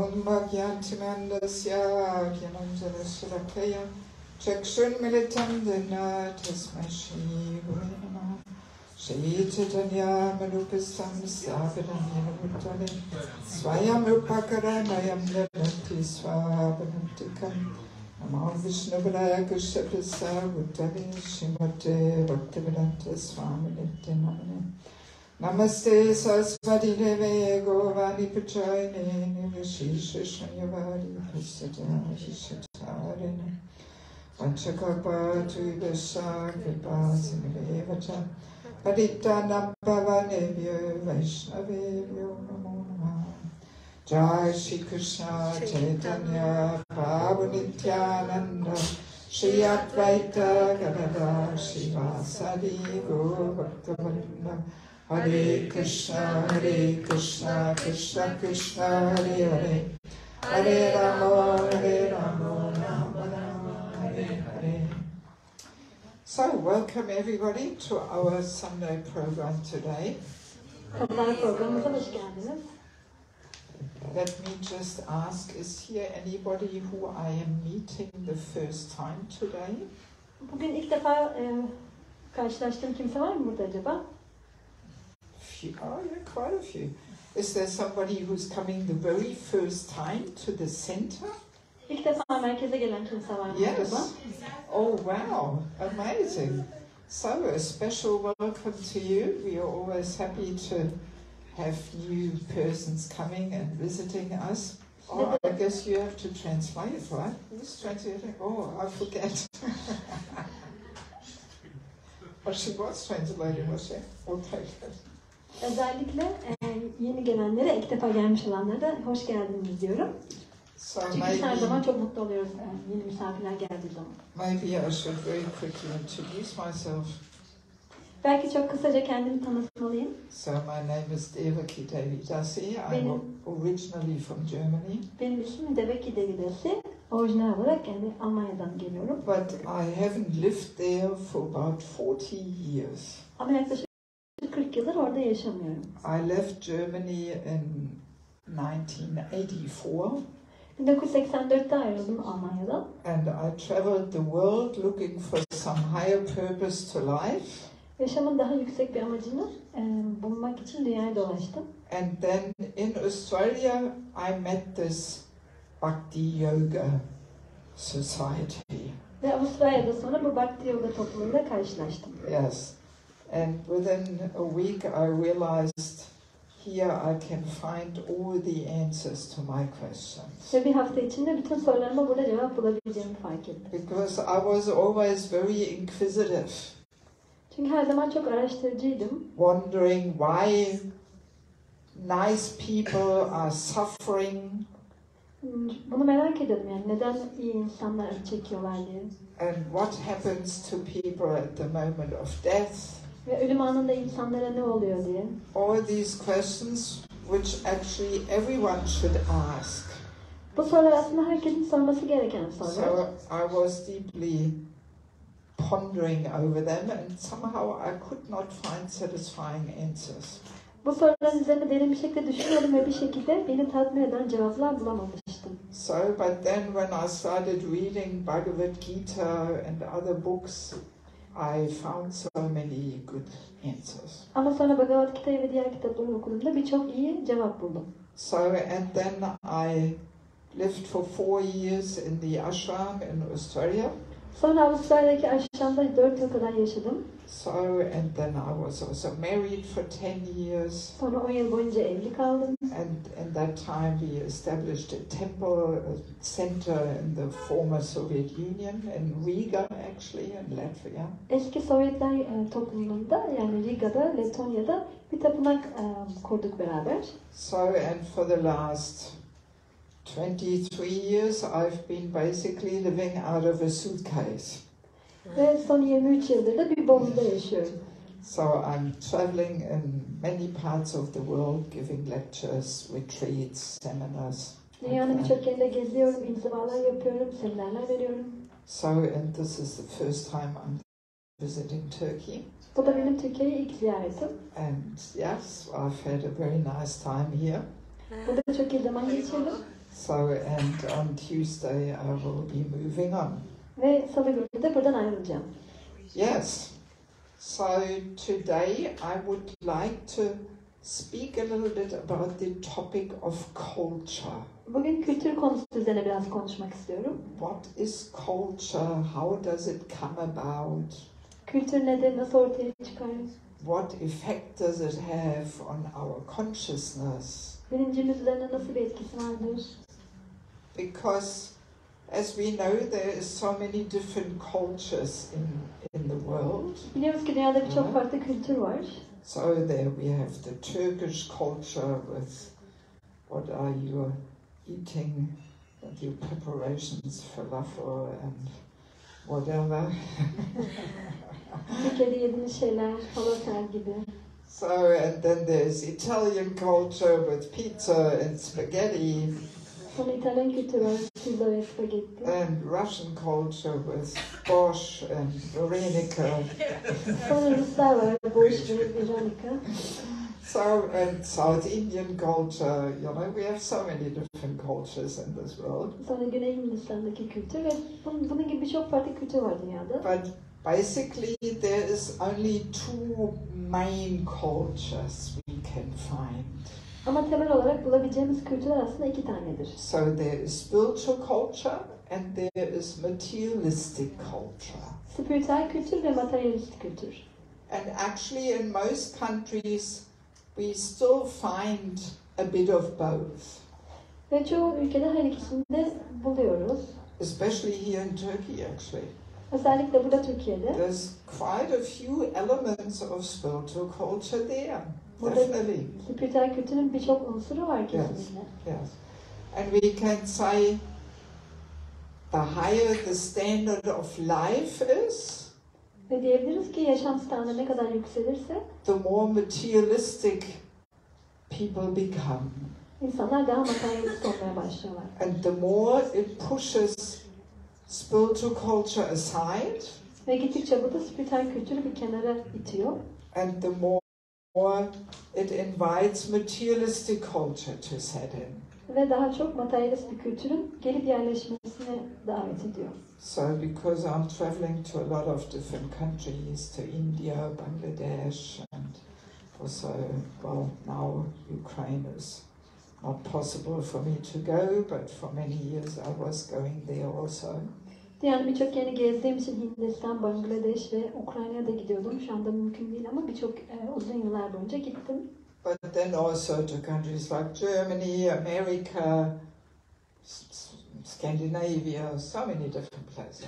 Om Bhagyantimandasya Gyananjana Shilakaya Chakshun Militam Dina Tasmai Shri Gurave Namaha Shri Chaitanya Manupastam Savanam Yanamutale Swayam Upakaranayam Nadanti Swavanantikam Namo Vishnupadaya Krishnaprasa Bhutale Srimate Bhaktivedanta Swami'nin Namane Namaste Saraswati Deve Govani Pachayane Nivashisha Shanyavadi Pasata Vishatarene Vanchakapa Tuivasa Vipasinivevata Paditana Pavanebhyo Vaishnavebhyo Namo Namaha Jai Shri Krishna Chaitanya Prabhu Nityananda Shri Advaita Gadadhar Shivasadi Gaura Bhaktavinda Hare Krishna, Krishna Krishna, Hare Hare, Hare Rama, Rama Rama, Hare Hare. So, welcome everybody to our Sunday program today. Let me just ask, is here anybody who I am meeting the first time today? Bugün ilk defa karşılaştığım kimse var mı burada acaba? Oh yeah, quite a few. Is there somebody who's coming the very first time to the center? İlk defa merkeze gelen kimse var mı acaba? Oh wow, amazing. So a special welcome to you. We are always happy to have new persons coming and visiting us. Oh, I guess you have to translate, right? Who's translating? Oh, I forget. Oh, she was translating, was she? Okay. Özellikle yeni gelenlere, ilk defa gelmiş olanlara da hoş geldiniz diyorum. Çünkü biz her zaman çok mutlu oluyoruz yeni misafirler geldiği zaman. Maybe I should very quickly introduce myself. Belki çok kısaca kendimi tanıtmalıyım. So my name is Devaki Devi Dasi. I'm originally from Germany. Benim ismim Devaki Devi Dasi. Orijinal olarak yani Almanya'dan geliyorum. But I haven't lived there for about 40 years. Ama yaklaşık 40 yıldır orada yaşamıyorum. I left Germany in 1984. 1984'te ayrıldım Almanya'dan. And I traveled the world looking for some higher purpose to life. Yaşamın daha yüksek bir amacını bulmak için dünyayı dolaştım. And then in Australia I met this Bhakti Yoga Society. Ve Avustralya'da sonra bu Bhakti Yoga topluluğuyla karşılaştım. Yes. And within a week I realized here I can find all the answers to my questions. Ve bir hafta içinde bütün sorularıma burada cevap bulabileceğimi fark ettim. Because I was always very inquisitive. Çünkü her zaman çok araştırıcıydım. Wondering why nice people are suffering. Bunu merak ediyordum yani neden iyi insanlar acı çekiyorlar diye. And what happens to people at the moment of death. Ve ölüm anında insanlara ne oluyor diye. All these questions which actually everyone should ask. Bu sorular aslında herkesin sorması gereken sorular. So I was deeply pondering over them and somehow I could not find satisfying answers. Bu soruların üzerine derin bir şekilde düşünüyordum ve bir şekilde beni tatmin eden cevaplar bulamamıştım. So, but then when I started reading Bhagavad Gita and other books, I found so many good answers. Ama sonra Bhagavad Gita'yı ve diğer kitapları okuduğumda birçok iyi cevap buldum. So, and then I lived for 4 years in the ashram in Australia. Sonra Avustralya'daki aşramda 4 yıl kadar yaşadım. So, and then I was also married for 10 years. Sonra 10 yıl boyunca evli kaldım. And in that time we established a temple, a center in the former Soviet Union, in Riga actually, in Latvia. Eski Sovyetler topluluğunda yani Riga'da, Letonya'da bir tapınak kurduk beraber. So, and for the last 23 years I've been basically living out of a suitcase. Ve son 23 yıldır da bir bavulda yaşıyorum. So I'm traveling in many parts of the world, giving lectures, retreats, seminars. Dünyanın birçok yerinde geziyorum, inzivalar yapıyorum, seminerler veriyorum. So, and this is the first time I'm visiting Turkey. Bu da benim Türkiye'ye ilk ziyaretim. And yes, I've had a very nice time here. Burada çok iyi zaman geçirdim. So, and on Tuesday I will be moving on. Ve salı günü de buradan ayrılacağım. Yes. So today I would like to speak a little bit about the topic of culture. Bugün kültür konusu üzerine biraz konuşmak istiyorum. What is culture? How does it come about? Kültür nedir? Nasıl ortaya çıkar? What effect does it have on our consciousness? Bilincimiz üzerine nasıl bir etkisi vardır? Because as we know, there is so many different cultures in the world. Biliyoruz ki dünyada birçok farklı kültür var. So there we have the Turkish culture with what are you eating, your preparations, falafel and whatever. Türkiye'de yediğimiz şeyler, falafel gibi. So, and then there's Italian culture with pizza and spaghetti. Sonra İtalyan kültürü var, pizza ve spagetti. And Russian culture with borscht and verenika. Sonra Ruslar var, borscht ve verenika. So, and South Indian culture, you know, we have so many different cultures in this world. Sonra Güney Hindistan'daki kültür ve bunun gibi birçok farklı kültür var dünyada. But basically there is only two main cultures we can find. Ama temel olarak bulabileceğimiz kültürler aslında iki tanedir. So there is spiritual culture and there is materialistic culture. Spiritüel kültür ve materyalist kültür. And actually in most countries we still find a bit of both. Ve çoğu ülkede her ikisini de buluyoruz. Especially here in Turkey actually. Özellikle burada Türkiye'de. There's quite a few elements of spiritual culture there. Burada Definitely. spiritüel kültürün birçok unsuru var kesinlikle. Yes. And we can say the higher the standard of life is, Ve diyebiliriz ki yaşam standartı ne kadar yükselirse the more materialistic people become. İnsanlar daha materyalist olmaya başlıyorlar. And the more it pushes spiritual culture aside, Ve gittikçe bu da spiritüel kültürü bir kenara itiyor. and the more it invites materialistic culture to set in. Ve daha çok materyalist bir kültürün gelip yerleşmesine davet ediyor. So because I'm traveling to a lot of different countries, to India, Bangladesh, and also, well, now Ukraine is not possible for me to go, but for many years I was going there also. Yani birçok yeri gezdiğim için Hindistan, Bangladeş ve Ukrayna'ya da gidiyordum. Şu anda mümkün değil ama birçok uzun yıllar boyunca gittim. But then also to countries like Germany, America, Scandinavia, so many different places.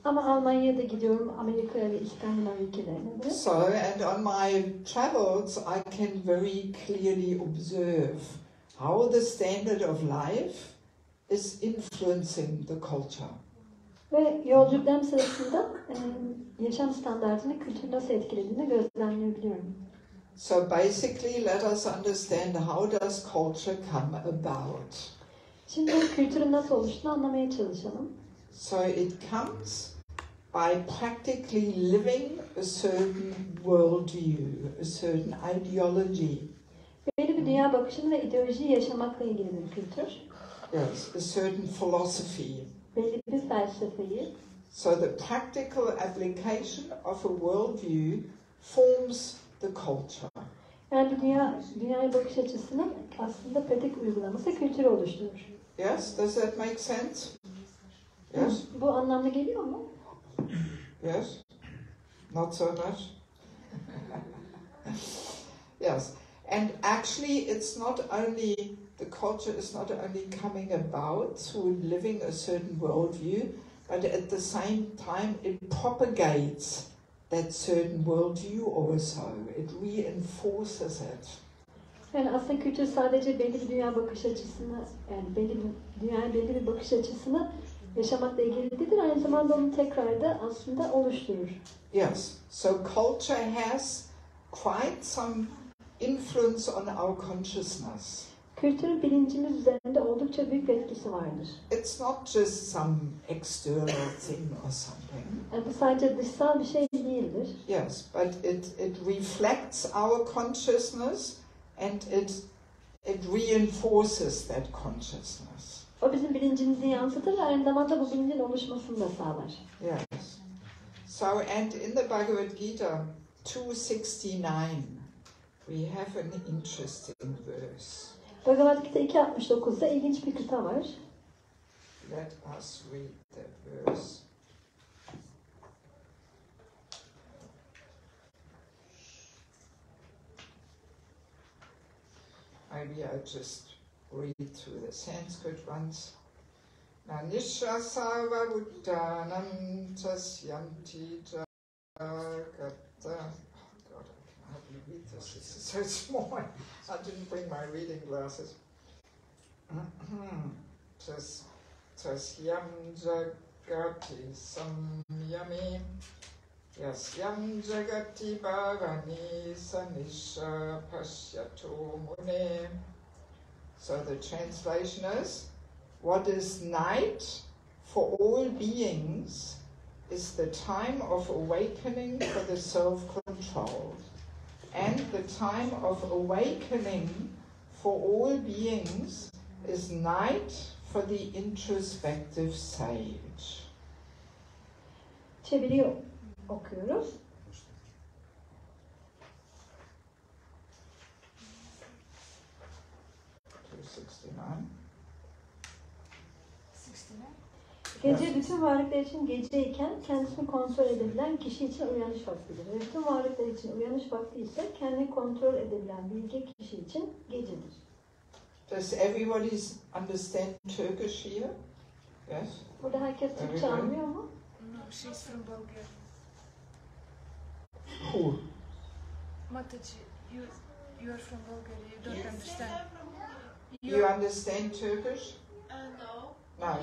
Ama Almanya'ya da gidiyorum, Amerika'ya ve İskandinav ülkelerine de. So, and on my travels I can very clearly observe how the standard of life is influencing the culture. Ve yolculuklarım sırasında yaşam standartını kültür nasıl etkilediğini gözlemleyebiliyorum. So basically let us understand how does culture come about. Şimdi kültürün nasıl oluştuğunu anlamaya çalışalım. So it comes by practically living a certain worldview, a certain ideology. Belli bir dünya bakışını ve ideolojiyi yaşamakla ilgili bir kültür. Yes, a certain philosophy. Belli bir felsefeyi. So the practical application of a worldview forms the culture. Yani dünyaya bakış açısının aslında pratik uygulaması kültürü oluşturur. Yes, does that make sense? Yes? Bu anlamda geliyor mu? Yes? Not so much? Yes. And actually it's not only, the culture is not only coming about through living a certain worldview, but at the same time it propagates that certain worldview also. It reinforces it. Yani aslında kültür sadece belli bir dünya bakış açısını, yani dünyaya belli bir bakış açısını yaşamakla ilgili değildir. Aynı zamanda onu tekrar da aslında oluşturur. Yes. So culture has quite some influence on our consciousness. Kültürün bilincimiz üzerinde oldukça büyük bir etkisi vardır. It's not just some external thing or something. Yani bu sadece dışsal bir şey değildir. Yes, but it reflects our consciousness and it it reinforces that consciousness. O bizim bilincimizi yansıtır ve aynı zamanda bu bilincin oluşmasını da sağlar. Yes. So, and in the Bhagavad Gita 269, we have an interesting verse. Bhagavad Gita 2.69'da ilginç bir kıta var. Let us read that verse. Maybe I just read through the Sanskrit ones. Nanisha sava buddhanam tasyanti jagata. Oh God, I can hardly read this. This is so small. I didn't bring my reading glasses. Tasyam jagati samyami. Yasyam jagati bhavani sanisha pashyato mune. So the translation is, what is night for all beings is the time of awakening for the self-controlled, and the time of awakening for all beings is night for the introspective sage. Çeviriyi okuyoruz. Gece bütün varlıklar için geceyken kendisini kontrol edebilen kişi için uyanış vaktidir. Ve bütün varlıklar için uyanış vakti ise kendini kontrol edebilen bilge kişi için gecedir. Does everybody understand Turkish here? Yes? Burada herkes Türkçe anlıyor mu? No, she's from Bulgaria. Who? Mataji, you are from Bulgaria. You don't understand. You understand Turkish? No. No.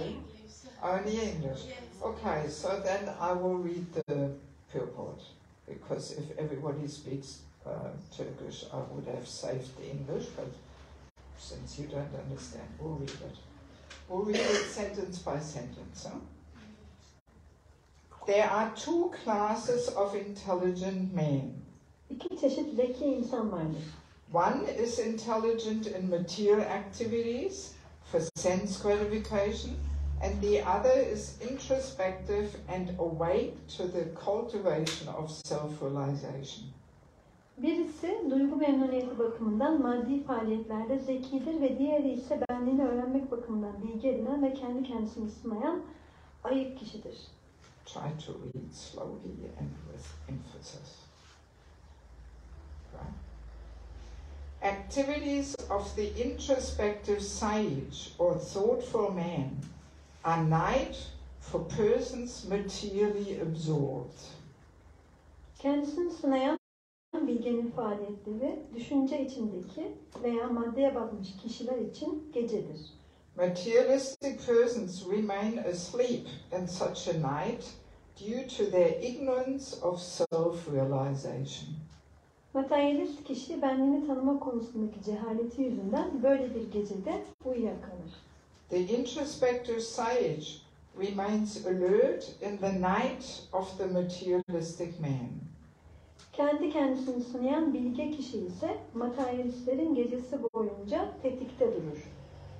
Only English. Okay, so then I will read the purport, because if everybody speaks Turkish, I would have saved the English, but since you don't understand, we'll read it. We'll read it sentence by sentence. Huh? There are two classes of intelligent men. İki çeşit zeki insan vardır. One is intelligent in material activities for sense gratification, and the other is introspective and awake to the cultivation of self-realization. Birisi duygu memnuniyeti bakımından maddi faaliyetlerde zekidir ve diğeri ise benliğini öğrenmek bakımından bilgi edinen ve kendi kendisini sınayan ayık kişidir. Try to read slowly and with emphasis. Right? Activities of the introspective sage or thoughtful man are night for persons materially absorbed. Kendisini sınayan bilgenin faaliyetleri düşünce içindeki veya maddeye batmış kişiler için gecedir. Materialistic persons remain asleep in such a night due to their ignorance of self-realization. Materyalist kişi benliğini tanıma konusundaki cehaleti yüzünden böyle bir gecede uyuyakalır. The introspective sage remains alert in the night of the materialistic man. Kendi kendisini sınayan bilge kişi ise materyalistlerin gecesi boyunca tetikte durur.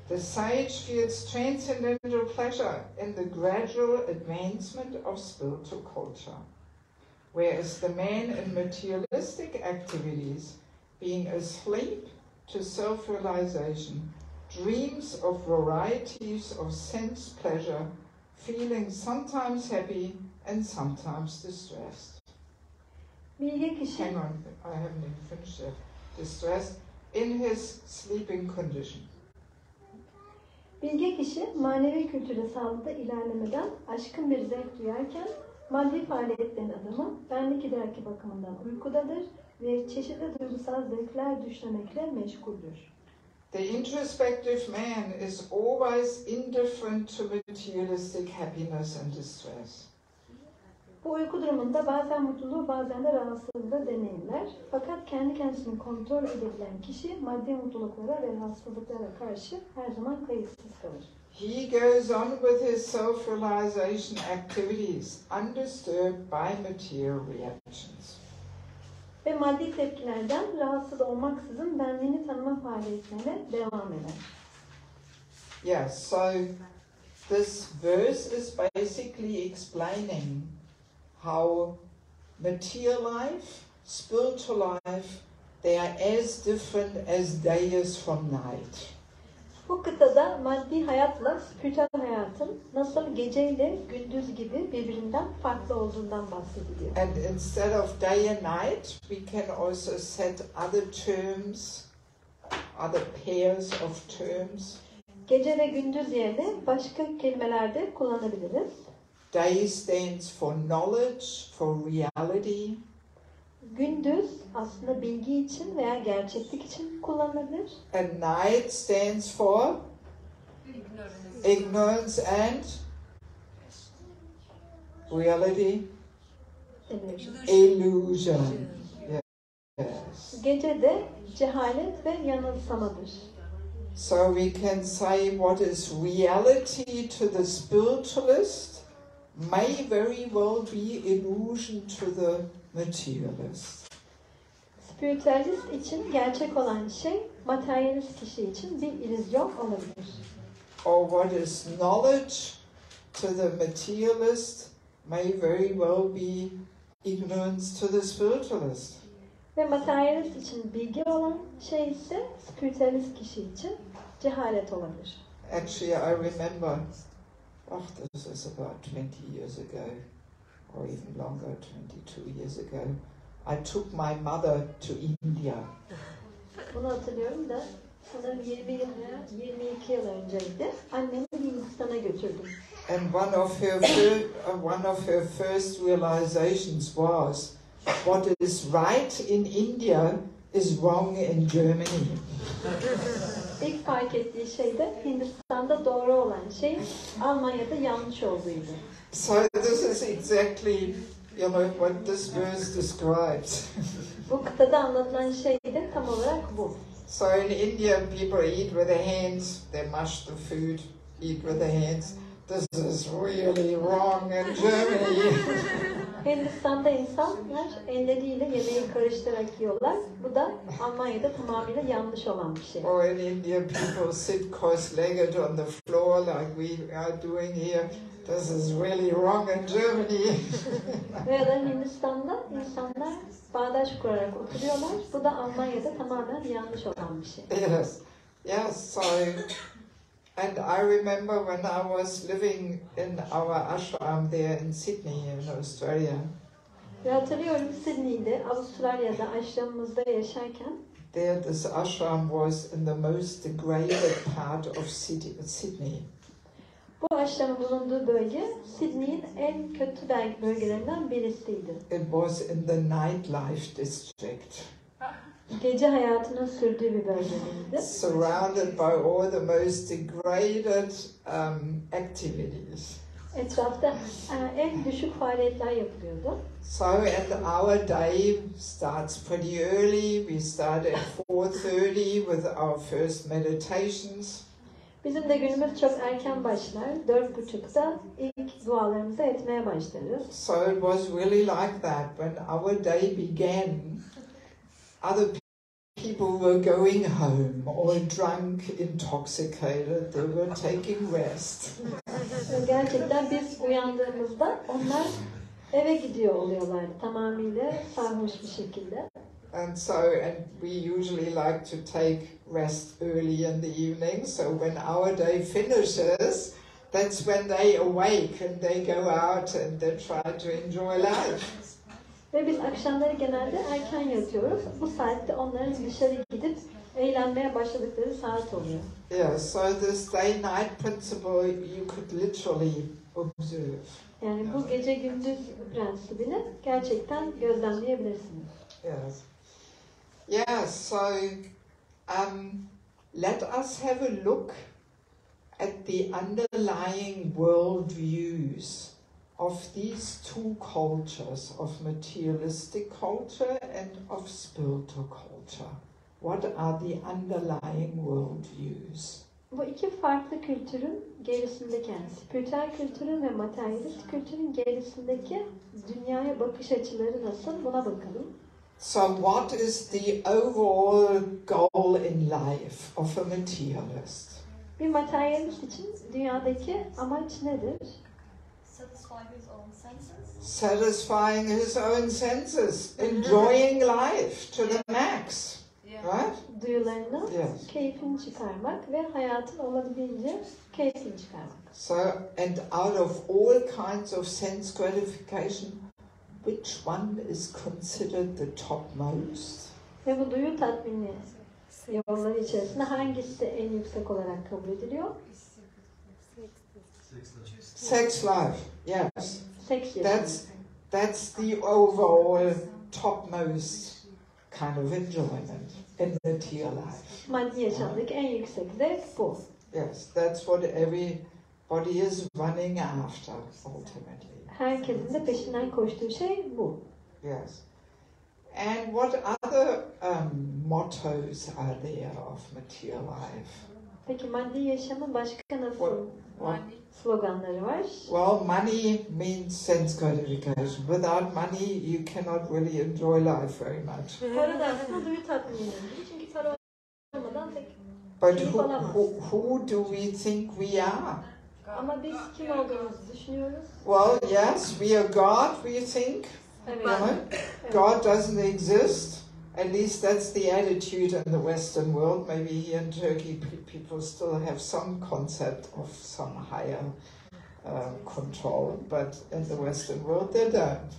The sage feels transcendental pleasure in the gradual advancement of spiritual culture, whereas the man in materialistic activities, being asleep to self-realization, dreams of varieties of sense pleasure, feeling sometimes happy and sometimes distressed. Bilge kişi, Hang on, I haven't even finished yet. Distressed in his sleeping condition. Bilge kişi manevi kültüre sağlıkta ilerlemeden aşkın bir zevk duyarken maddi faaliyetlerin adamı benlik idraki bakımından uykudadır ve çeşitli duygusal zevkler düşlemekle meşguldür. The introspective man is always indifferent to materialistic happiness and distress. Bu uyku durumunda bazen mutluluğu bazen de rahatsızlığı deneyimler. Fakat kendi kendisini kontrol edebilen kişi maddi mutluluklara ve rahatsızlıklara karşı her zaman kayıtsız kalır. He goes on with his self-realization activities, undisturbed by material reactions. ve maddi tepkilerden rahatsız olmaksızın benliğini tanıma faaliyetlerine devam eder. Yeah, so this verse is basically explaining how material life, spiritual life, they are as different as day is from night. Bu kıtada maddi hayatla spiritüel hayatın nasıl geceyle gündüz gibi birbirinden farklı olduğundan bahsediliyor. And instead of day and night, we can also set other terms, other pairs of terms. Gece ve gündüz yerine başka kelimelerde kullanabiliriz. Day stands for knowledge, for reality. Gündüz aslında bilgi için veya gerçeklik için kullanılabilir. And night stands for ignorance and reality. Illusion. Yes. Gece de cehalet ve yanılsamadır. So we can say what is reality to the spiritualist may very well be illusion to the materialist. Spiritüalist için gerçek olan şey, materyalist kişi için bir illüzyon olabilir. Or what is knowledge to the materialist may very well be ignorance to the spiritualist. Ve materyalist için bilgi olan şey ise spiritüalist kişi için cehalet olabilir. Actually, I remember, this was about 20 years ago, or even longer, 22 years ago, I took my mother to India. Bunu hatırlıyorum da sanırım 20 yıl veya 22 yıl önceydi. Annemi Hindistan'a götürdüm. And one of her first realizations was, what is right in India is wrong in Germany. İlk fark ettiği şey de Hindistan'da doğru olan şey Almanya'da yanlış olduğuydu. So this is exactly, what this verse describes. Bu kıtada anlatılan şey de tam olarak bu. So in India, people eat with their hands. They mush the food, eat with their hands. This is really wrong in Germany. Hindistan'da insanlar elleriyle yemeği karıştırarak yiyorlar. Bu da Almanya'da tamamıyla yanlış olan bir şey. Or in India, people sit cross-legged on the floor like we are doing here. This is really wrong in Germany. Veya da Hindistan'da insanlar bağdaş kurarak oturuyorlar. Bu da Almanya'da tamamen yanlış olan bir şey. Yes, so, and I remember when I was living in our ashram there in Sydney in Australia. Ve hatırlıyorum Sydney'de, Avustralya'da aşramımızda yaşarken there this ashram was in the most degraded part of Sydney. Bu aşramın bulunduğu bölge Sydney'in en kötü bölgelerinden birisiydi. It was in the nightlife district. Gece hayatının sürdüğü bir bölgeydi. Surrounded by all the most degraded activities. Etrafta en düşük faaliyetler yapılıyordu. So, and our day starts pretty early. We start at 4:30 with our first meditations. Bizim de günümüz çok erken başlar. 4:30'da ilk dualarımızı etmeye başlarız. So it was really like that. When our day began, other people were going home or drunk, intoxicated. They were taking rest. Gerçekten biz uyandığımızda onlar eve gidiyor oluyorlardı tamamıyla sarhoş bir şekilde. And we usually like to take rest early in the evening. So when our day finishes, that's when they awake and they go out and they try to enjoy life. Ve biz akşamları genelde erken yatıyoruz. Bu saatte onların dışarı gidip eğlenmeye başladıkları saat oluyor. Yeah, so this day-night principle you could literally observe. Yani bu gece gündüz prensibini gerçekten gözlemleyebilirsiniz. Yes. Yeah, so let us have a look at the underlying world views of these two cultures, of materialistic culture and of spiritual culture. What are the underlying world views? Bu iki farklı kültürün gerisindeki, yani spiritüel kültürün ve materyalist kültürün gerisindeki dünyaya bakış açıları nasıl? Buna bakalım. So what is the overall goal in life of a materialist? Bir materyalist için dünyadaki amaç nedir? Satisfying his own senses. Satisfying his own senses, enjoying life to the max, right? Duyularını, Yes. keyfini çıkarmak ve hayatın olabildiğince keyfini çıkarmak. So, and out of all kinds of sense gratification, which one is considered the topmost? Ve bu duyu tatmini yolları içerisinde hangisi en yüksek olarak kabul ediliyor? Sex life, yes. Seks yaşamı. That's the overall topmost kind of enjoyment in material life. Maddi yaşamdaki en yüksek zevk bu. Yes, that's what everybody is running after ultimately. Herkesin de peşinden koştuğu şey bu. Yes. And what other mottos are there of material life? Peki maddi yaşamın başka nasıl sloganları var? Well, money means sense gratification. Without money, you cannot really enjoy life very much. Para da aslında duyu tatminidir. Çünkü para olmadan pek But keyif alamaz. who do we think we are? Ama biz kim olduğumuzu düşünüyoruz. Well, yes, we are God, we think. Evet. You know? God doesn't exist. At least that's the attitude in the Western world. Maybe here in Turkey, people still have some concept of some higher control, but in the Western world, they don't.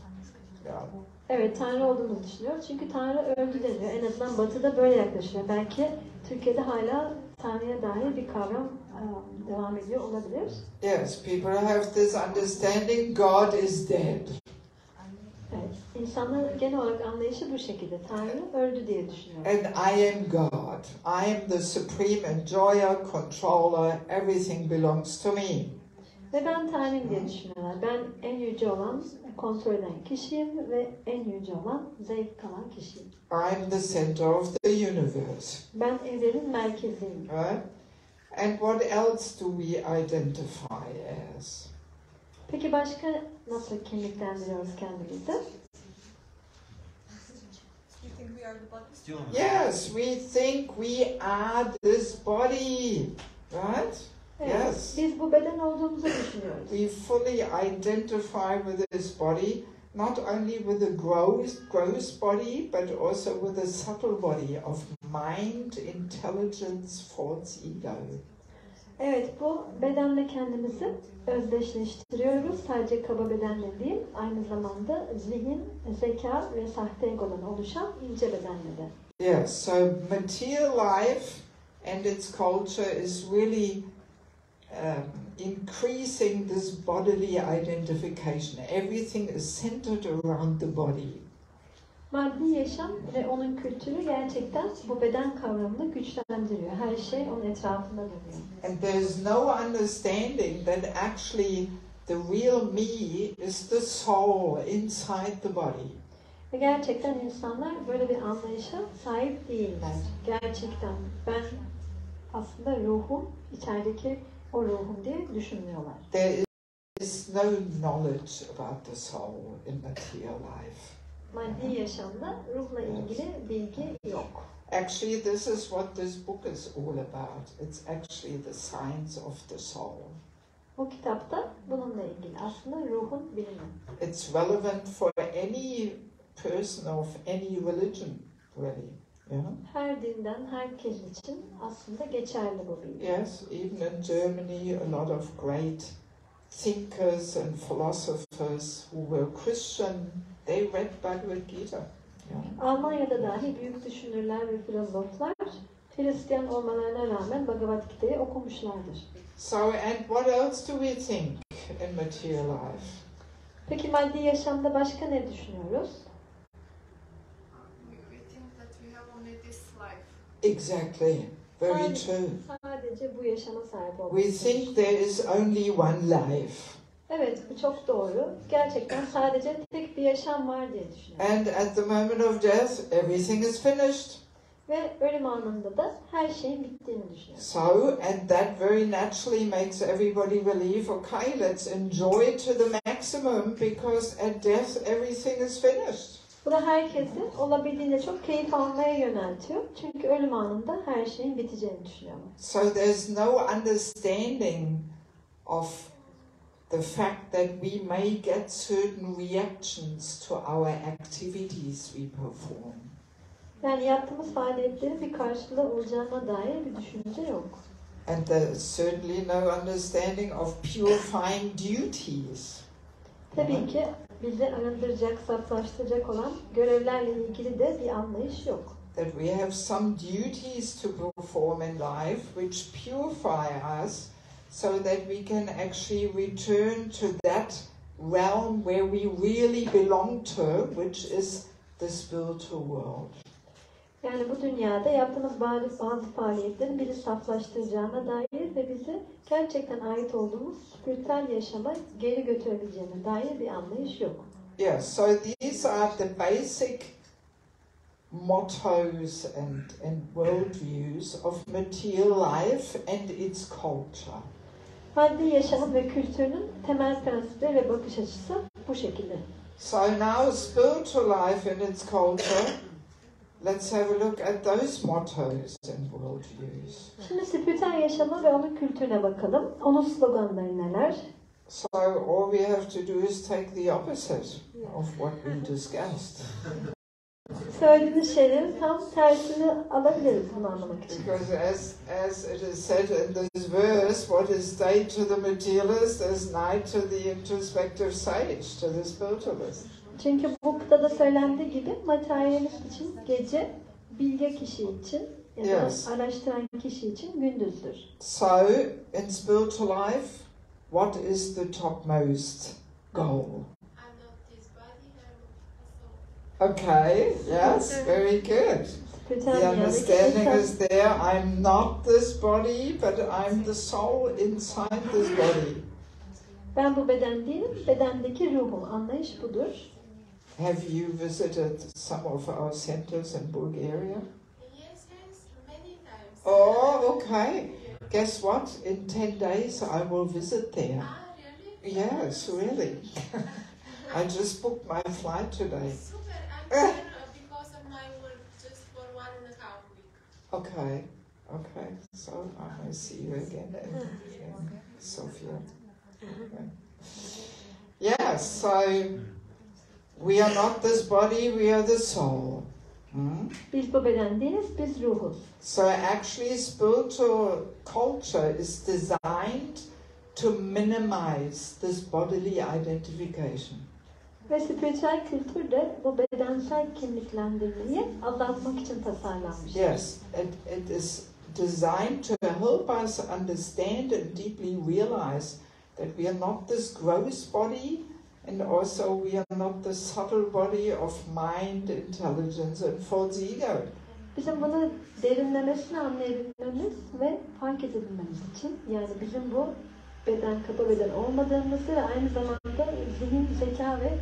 Yeah. Evet, Tanrı olduğunu düşünüyoruz. Çünkü Tanrı öldü deniyor. En azından Batı'da böyle yaklaşıyor. Belki Türkiye'de hala Tanrı'ya dair bir kavram devam ediyor olabilir. Yes, people have this understanding God is dead. Evet, insanların genel olarak anlayışı bu şekilde. Tanrı öldü diye düşünüyor. And I am God. I am the supreme enjoyer, controller. Everything belongs to me. Ve ben Tanrı'yım diye düşünüyorlar. Ben en yüce olan, kontrol eden kişiyim ve en yüce olan, zevk alan kişiyim. I am the center of the universe. Ben evrenin merkeziyim. Right? And what else do we identify as? Peki başka nasıl kimliklendiriyoruz kendimizi? You think we are the body? Yes, we think we are this body. Right? Evet, Yes. biz bu beden olduğumuzu düşünüyoruz. We fully identify with this body, not only with the gross body, but also with the subtle body of mind, intelligence, false ego. Evet, bu bedenle kendimizi özdeşleştiriyoruz. Sadece kaba bedenle değil, aynı zamanda zihin, zeka ve sahte egodan oluşan ince bedenle de. Yes, so material life and its culture is really increasing this bodily identification. Everything is centered around the body. Maddi yaşam ve onun kültürü gerçekten bu beden kavramını güçlendiriyor. Her şey onun etrafında dönüyor. And there's no understanding that actually the real me is the soul inside the body. Ve gerçekten insanlar böyle bir anlayışa sahip değiller. Gerçekten ben aslında ruhum, içerideki o ruhum diye düşünmüyorlar. There is no knowledge about the soul in material life. Maddi yaşamda ruhla ilgili bilgi yok. Actually, this is what this book is all about. It's actually the science of the soul. Bu kitapta bununla ilgili aslında ruhun bilimi. It's relevant for any person of any religion, really. Yeah. Her dinden herkes için aslında geçerli bu bilgi. Yes, even in Germany, a lot of great thinkers and philosophers who were Christian, they read Bhagavad Gita. Yeah. Almanya'da dahi büyük düşünürler ve filozoflar Hristiyan olmalarına rağmen Bhagavad Gita'yı okumuşlardır. So, and what else do we think in material life? Peki maddi yaşamda başka ne düşünüyoruz? We think that we have only this life. Exactly, very true. Sadece bu yaşama sahip We olmalıyız. think there is only one life. Evet, bu çok doğru. Gerçekten sadece tek bir yaşam var diye düşünüyorum. And at the moment of death, everything is finished. Ve ölüm anında da her şeyin bittiğini düşünüyorum. So, and that very naturally makes everybody believe, okay, let's enjoy it to the maximum because at death everything is finished. Bu da herkesi olabildiğince çok keyif almaya yöneltiyor. Çünkü ölüm anında her şeyin biteceğini düşünüyorlar. So there's no understanding of the fact that we may get certain reactions to our activities we perform. Yani yaptığımız faaliyetlerin bir karşılığı olacağına dair bir düşünce yok. And there's certainly no understanding of purifying duties. Tabii ki bizi arındıracak, saflaştıracak olan görevlerle ilgili de bir anlayış yok. That we have some duties to perform in life which purify us so that we can actually return to that realm where we really belong to, which is the spiritual world. Yani bu dünyada yaptığımız bazı faaliyetlerin bizi saflaştıracağına dair ve bizi gerçekten ait olduğumuz spiritüel yaşama geri götürebileceğine dair bir anlayış yok. Yeah, so these are the basic mottos and worldviews of material life and its culture. Maddi yaşamın ve kültürünün temel prensipleri ve bakış açısı bu şekilde. So now spiritual life and its culture, let's have a look at those mottos and worldviews. Şimdi spiritüel yaşama ve onun kültürüne bakalım. Onun sloganları neler? So all we have to do is take the opposite of what we discussed. Söylediğiniz şeylerin tam tersini alabiliriz bunu anlamak için. Because as it is said in this verse, what is day to the materialist is night to the introspective sage, to the spiritualist. Çünkü bu kıtada söylendiği gibi materyalist için gece, bilge kişi için ya da Yes. araştıran kişi için gündüzdür. So in spiritual life, what is the topmost goal? Okay, yes, very good. The understanding is there. I'm not this body, but I'm the soul inside this body. Ben bu beden değilim, bedendeki ruhum. Anlayış budur. Have you visited some of our centers in Bulgaria? Yes, many times. Oh, okay. Guess what? In 10 days I will visit there. Really? Yes, really. I just booked my flight today. Super. I'm here because of my work just for 1.5 weeks. Okay, okay. So I may see you again in Sofia. Okay. Yes, so we are not this body, we are the soul. Hmm? Biz bu beden değiliz, biz ruhuz. So actually spiritual culture is designed to minimize this bodily identification. Ve spiritüel kültür de bu bedensel kimliklendirmeyi azaltmak için tasarlanmış. Yes, it is designed to help us understand and deeply realize that we are not this gross body, and also we are not the subtle body of mind, intelligence and false ego. Bizim bunu derinlemesine anlayabilmemiz ve fark edebilmemiz için, yani bizim bu beden, kaba beden olmadığımızı ve aynı zamanda zihin, zeka ve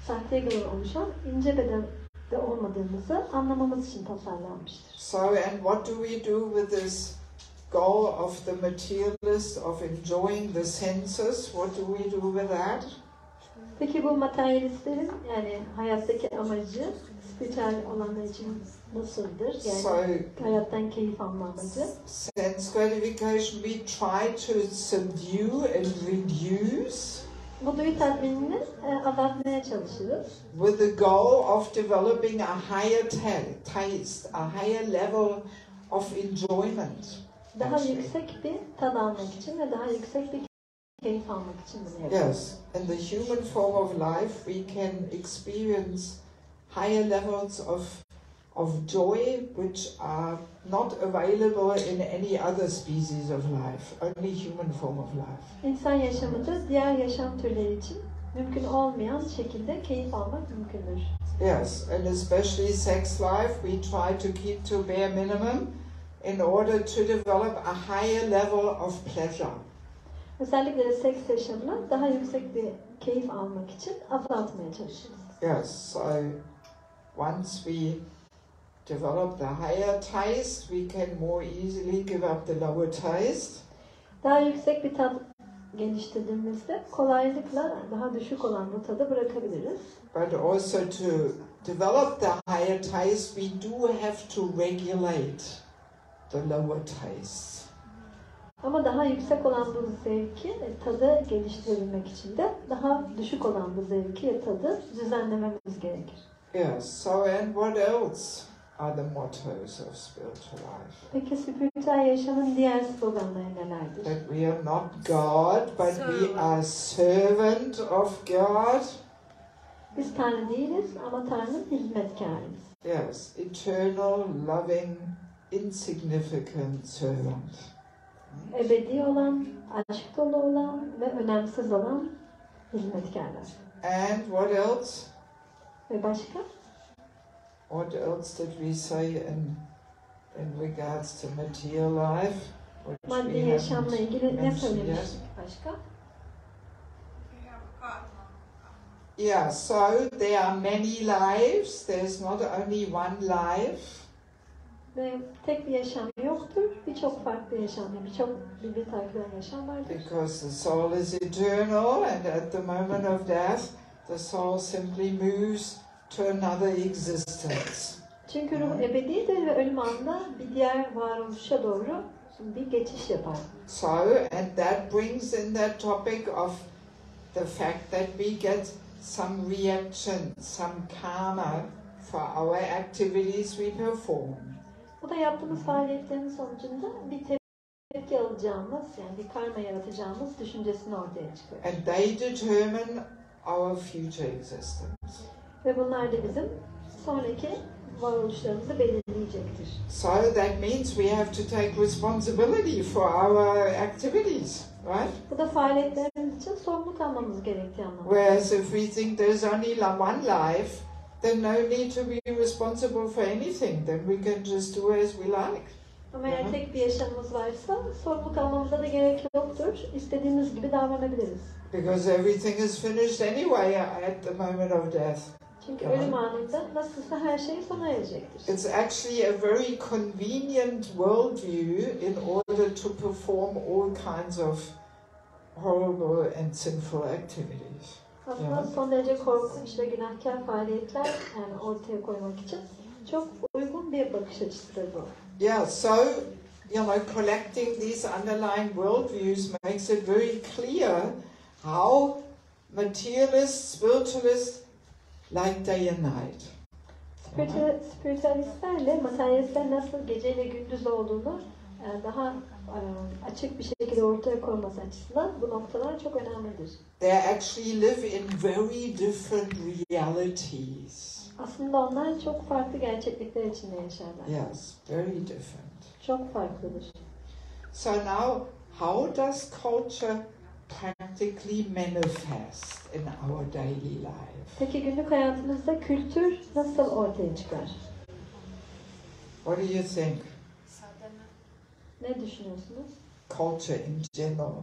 sahte egodan oluşan ince bedende olmadığımızı anlamamız için tasarlanmıştır. So, and what do we do with this goal of the materialist, of enjoying the senses? What do we do with that? Peki bu materyalistlerin yani hayattaki amacı spiritüel olanlar için nasıldır? Yani So, hayattan keyif alma amacı. sense gratification, we try to subdue and reduce Bu duyu tatminini azaltmaya çalışırız. with the goal of developing a higher taste, a higher level of enjoyment. Daha actually. yüksek bir tad almak için ve daha yüksek bir keyif almak için bunu yapıyoruz. Yes, in the human form of life we can experience higher levels of joy which are not available in any other species of life, only human form of life. İnsan yaşamında diğer yaşam türleri için mümkün olmayan şekilde keyif almak mümkündür. Yes, and especially sex life we try to keep to bare minimum in order to develop a higher level of pleasure. Özellikle de seks yaşamına daha yüksek bir keyif almak için azaltmaya çalışırız. Yes, so once we develop the higher taste, we can more easily give up the lower taste. Daha yüksek bir tad geliştirdiğimizde kolaylıkla daha düşük olan bu tadı bırakabiliriz. But also to develop the higher taste, we do have to regulate the lower tastes. Ama daha yüksek olan bu zevki, tadı geliştirebilmek için de daha düşük olan bu zevki, tadı düzenlememiz gerekir. Yes, so and what else are the mottos of spiritual life? Peki spiritüel yaşamın diğer sloganları nelerdir? That we are not God, but we are servant of God. Biz Tanrı değiliz ama Tanrı'nın hizmetkarıyız. Yes, eternal, loving, insignificant servant. Ebedi olan, aşk dolu olan ve önemsiz olan hizmetkarlar. And what else? Ve başka? What else did we say in regards to material life? Which Maddi we yaşamla haven't ilgili ne mentioned söylemiştik yet? başka? Yeah, so there are many lives. There's not only one life. Ve tek bir yaşam yoktur. Birçok farklı yaşam, birçok birbirini takip eden yaşam vardır. Because the soul is eternal, and at the moment of death, the soul simply moves to another existence. Çünkü ruh ebedidir ve ölüm anında bir diğer varoluşa doğru bir geçiş yapar. So, and that brings in that topic of the fact that we get some reaction, some karma for our activities we perform. Bu da yaptığımız faaliyetlerin sonucunda bir tepki alacağımız, yani bir karma yaratacağımız düşüncesini ortaya çıkıyor. And they determine our future existence. Ve bunlar da bizim sonraki varoluşlarımızı belirleyecektir. So that means we have to take responsibility for our activities, right? Bu da faaliyetlerimiz için sorumluluk almamız gerektiği anlamında. Whereas if we think there's only one life, then no need to be responsible for anything. Then we can just do as we like. Ama eğer tek bir yaşamımız varsa sorumluluk almamıza da gerek yoktur. İstediğimiz gibi davranabiliriz. Because everything is finished anyway at the moment of death. Çünkü ölüm anında nasılsa her şey sona erecektir. It's actually a very convenient worldview in order to perform all kinds of horrible and sinful activities. Aslında son derece korkunç ve günahkar faaliyetler yani ortaya koymak için çok uygun bir bakış açısıdır bu. Yeah, so, collecting these underlying worldviews makes it very clear how materialist, spiritualist like day and night. Spiritüalistlerle materyalistler nasıl gece ile gündüz olduğunu daha açık bir şekilde ortaya koyması açısından bu noktalar çok önemlidir. They actually live in very different realities. Aslında onlar çok farklı gerçeklikler içinde yaşarlar. Yes, very different. Çok farklıdır. So now, how does culture practically manifest in our daily life? Peki günlük hayatımızda kültür nasıl ortaya çıkar? What do you think? Ne düşünüyorsunuz? Culture in general,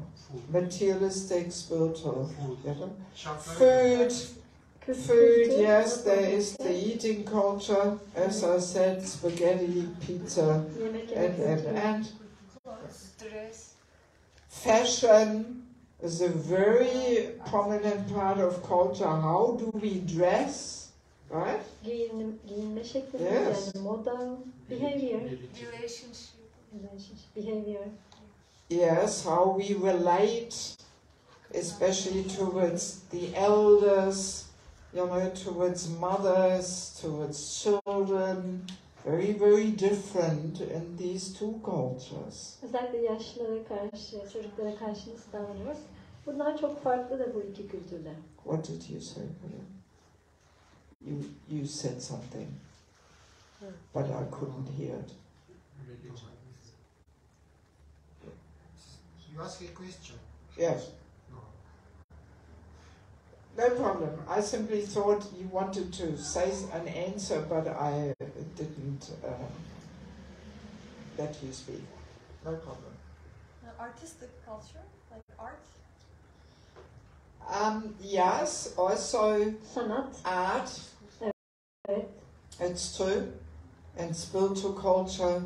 materialistic, spiritual, food. Food, yes, there is the eating culture, as I said, spaghetti, pizza, and fashion is a very prominent part of culture. How do we dress, right? Giyinme şekli, Yes. yani moda, behavior. Relationship. Behavior. Yes, how we relate, especially towards the elders, towards mothers, towards children, very, very different in these two cultures. Özellikle yaşlılara karşı, çocuklara karşı nasıl davranıyoruz? Bunlar çok farklı da bu iki kültürde. What did you say, Peter? You said something, but I couldn't hear it. You asked a question. Yes. No problem. I simply thought you wanted to say an answer, but I didn't let you speak. No problem. Artistic culture, like art. Yes, also Sanat, art. evet. It's true. And spiritual culture,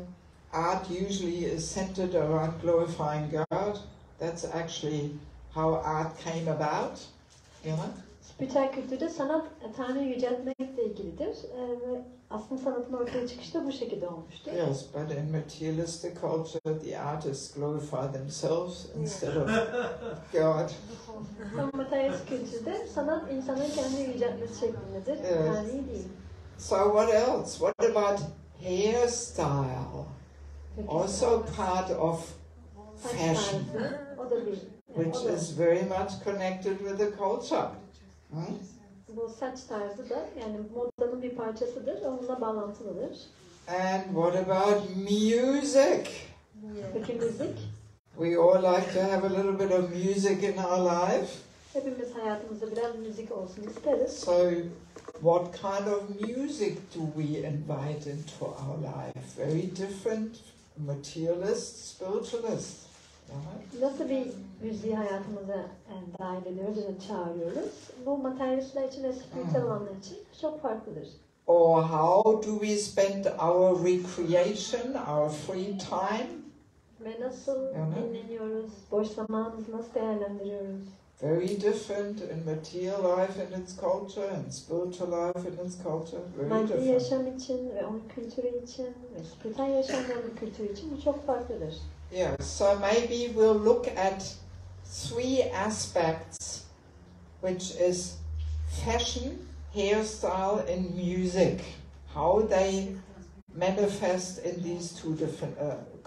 art usually is centered around glorifying God. That's actually how art came about, you know. Spiritüel kültürde sanat Tanrı'yı yüceltmekle ilgilidir. Ve aslında sanatın ortaya çıkışı da bu şekilde olmuştur. Yes, but in materialistic culture, the artists glorify themselves instead of God. Ama materyalist kültürde sanat insanın kendini yüceltmesi şeklindedir. Evet. Tanrı'yı değil. So what else? What about hairstyle? Also part of fashion, O da bir. which is very much connected with the culture. Hmm? Bu saç tarzı da yani modanın bir parçasıdır. Onunla bağlantılıdır. And what about music? Peki müzik? We all like to have a little bit of music in our life. Hepimiz hayatımızda biraz müzik olsun isteriz. So what kind of music do we invite into our life? Very different, materialist, spiritualist. Nasıl bir müziği hayatımıza dahil ediyoruz ya da çağırıyoruz? Bu materyalistler için ve spiritüel olanlar için çok farklıdır. Or how do we spend our recreation, our free time? Ve nasıl dinleniyoruz? Boş zamanımızı nasıl değerlendiriyoruz? Very different in material life and its culture and spiritual life and its culture. Very Maddi different. yaşam için ve onun kültürü için ve spiritüel yaşam ve onun kültürü için bu çok farklıdır. Yeah, so maybe we'll look at three aspects, which is fashion, hairstyle, and music. How they manifest in these two different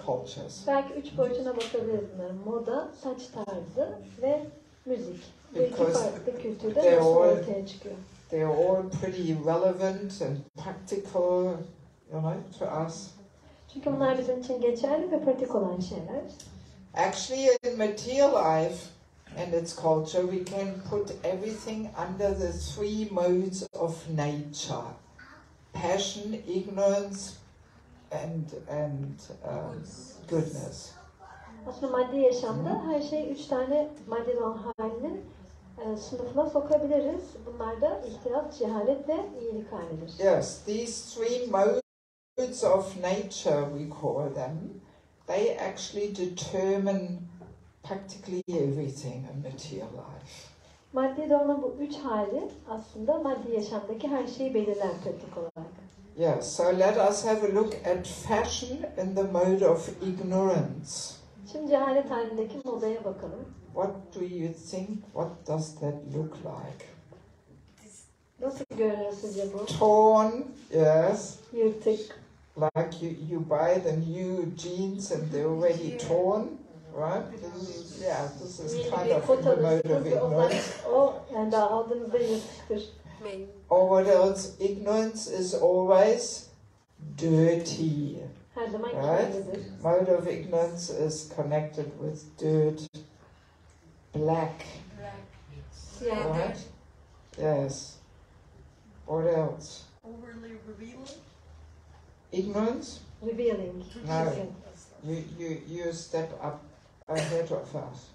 cultures. Belki 3 boyutuna bakabiliriz bunların. Moda, saç tarzı ve müzik. Bu iki Because farklı kültürde they're nasıl all- ortaya çıkıyor? They're all pretty relevant and practical, you know, to us. Çünkü bunlar bizim için geçerli ve pratik olan şeyler. Actually, in material life and its culture, we can put everything under the three modes of nature: passion, ignorance, and goodness. Aslında maddi yaşamda her şeyi 3 tane maddi olan halinin sınıfına sokabiliriz. Bunlar da ihtiras, cehalet ve iyilik halidir. Yes, these three modes of nature, we call them, they actually determine practically everything in material life. Maddi olan bu 3 hali aslında maddi yaşamdaki her şeyi belirler pratik olarak. Yes, so let us have a look at fashion in the mode of ignorance. Şimdi cehalet halindeki modaya bakalım. What do you think? What does that look like? Nasıl görünüyor sizce bu? Torn, yes. Yırtık. Like you buy the new jeans and they're already torn, right? This is Yeni kind bir of kot in the mode of alırsınız ve ignorance. o yani daha aldığınızda yırtıktır. Or what else? Ignorance is always dirty, Her zaman right? kirlidir. Mode of ignorance is connected with dirt, black, Siyah. right? Yes. What else? Overly revealing. Ignorance? Revealing. No. Çirkin. You step up ahead of us.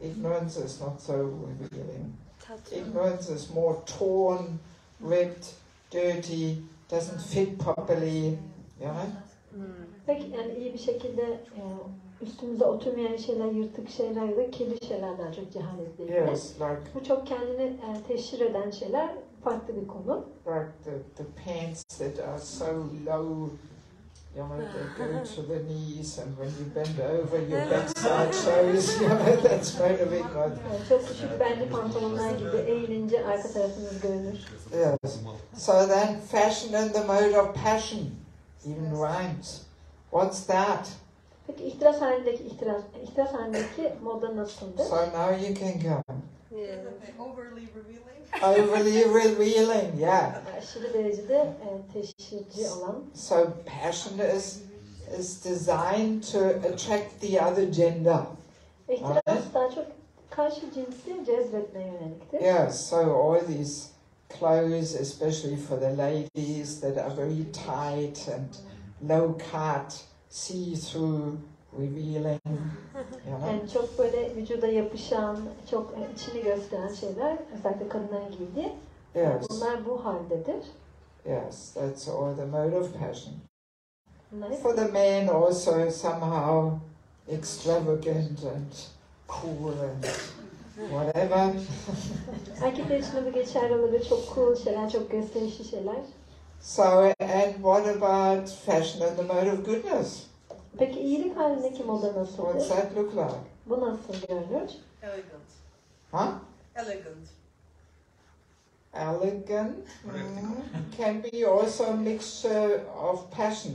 Ignorance is not so revealing. Ignorance is more torn, ripped, dirty, doesn't fit properly, you know? Peki yani iyi bir şekilde üstümüze oturmayan şeyler, yırtık şeyler ya da kirli şeyler daha çok cehaletle ilgili. Yes, like Bu çok kendini teşhir eden şeyler farklı bir konu. the pants that are so low, you know, they go to the knees, and when you bend over, your backside shows, you know, that's mode of ignorance. Yani çok küçük belli pantolonlar gibi eğilince arka tarafınız görünür. Yes. So then, fashion in the mode of passion, even rhymes. What's that? Peki ihtiras halindeki moda nasıldır? So now you can go. Overly revealing. Overly revealing, yeah. Aşırı derecede teşhirci olan. So passion is designed to attract the other gender. İhtiras daha çok karşı cinsi cezbetmeye yöneliktir. Yes, so all these clothes, especially for the ladies, that are very tight and low cut, see-through, revealing, you know. Yani çok böyle vücuda yapışan, çok içini gösteren şeyler, özellikle kadınların giydiği. Yes, Bunlar bu haldedir. yes, that's all the mode of passion. Bunlar hep For the men also somehow extravagant and cool and whatever. Erkekler için de bu geçerli olabilir. Çok cool şeyler, çok gösterişli şeyler. So, and what about fashion in the mode of goodness? Peki iyilik halindeki moda What's nasıldır? that look like? Bu nasıl görünür? Elegant. Huh? Elegant. Elegant can be also a mixture of passion.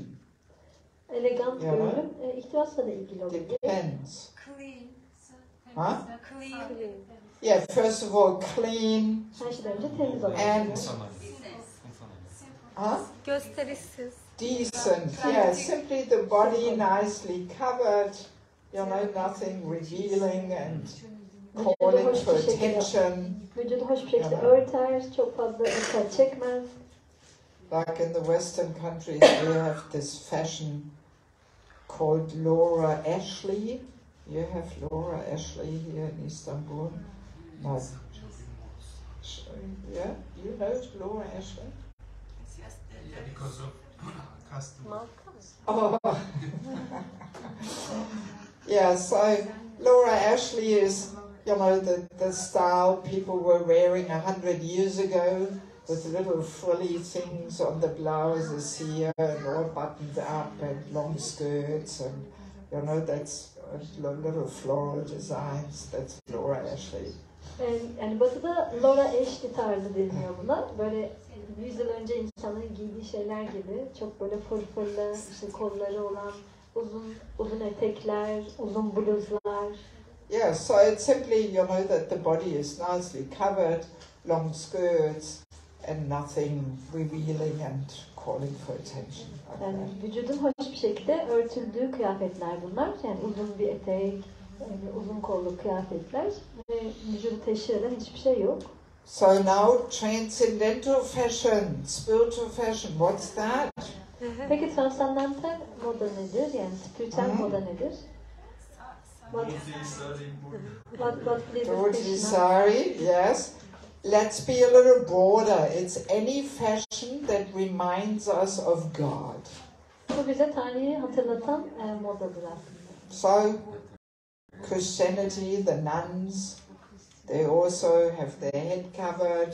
Elegant Ya. görünüm, ihtirasla da ilgili olabilir. Depends. Clean. Huh? Clean. Yeah, first of all, clean. Her şeyden önce temiz olmak. And huh? Gösterişsiz. Decent. Yeah, simply the body nicely covered. You know, nothing revealing and calling for attention. Vücudu hoş bir şekilde örter, çok fazla dikkat çekmez. Like in the Western countries, we have this fashion called Laura Ashley. You have Laura Ashley here in Istanbul. No. Yeah, you know Laura Ashley? Because of custom. Oh. Yeah, so Laura Ashley is, you know, the style people were wearing 100 years ago with little frilly things on the blouses here and all buttoned up and long skirts and, you know, that's little floral designs. That's Laura Ashley. Yani batıda Laura Ashley tarzı deniyor buna. Böyle 100 yıl önce insanların giydiği şeyler gibi. Çok böyle fırfırlı, işte kolları olan uzun etekler, uzun bluzlar. Yeah, so it's simply, you know, that the body is nicely covered, long skirts and nothing revealing and calling for attention. Like Yani that. vücudun hoş bir şekilde örtüldüğü kıyafetler bunlar. Yani uzun bir etek, uzun kollu kıyafetler ve vücudu teşhir eden hiçbir şey yok. So now transcendental fashion, spiritual fashion, what's that? Peki transandantal moda nedir? Yani spiritüel moda nedir? What Dhoti sari, yes. Let's be a little broader. It's any fashion that reminds us of God. Bu bize Tanrı'yı hatırlatan modadır aslında. So, Christianity, the nuns, they also have their head covered,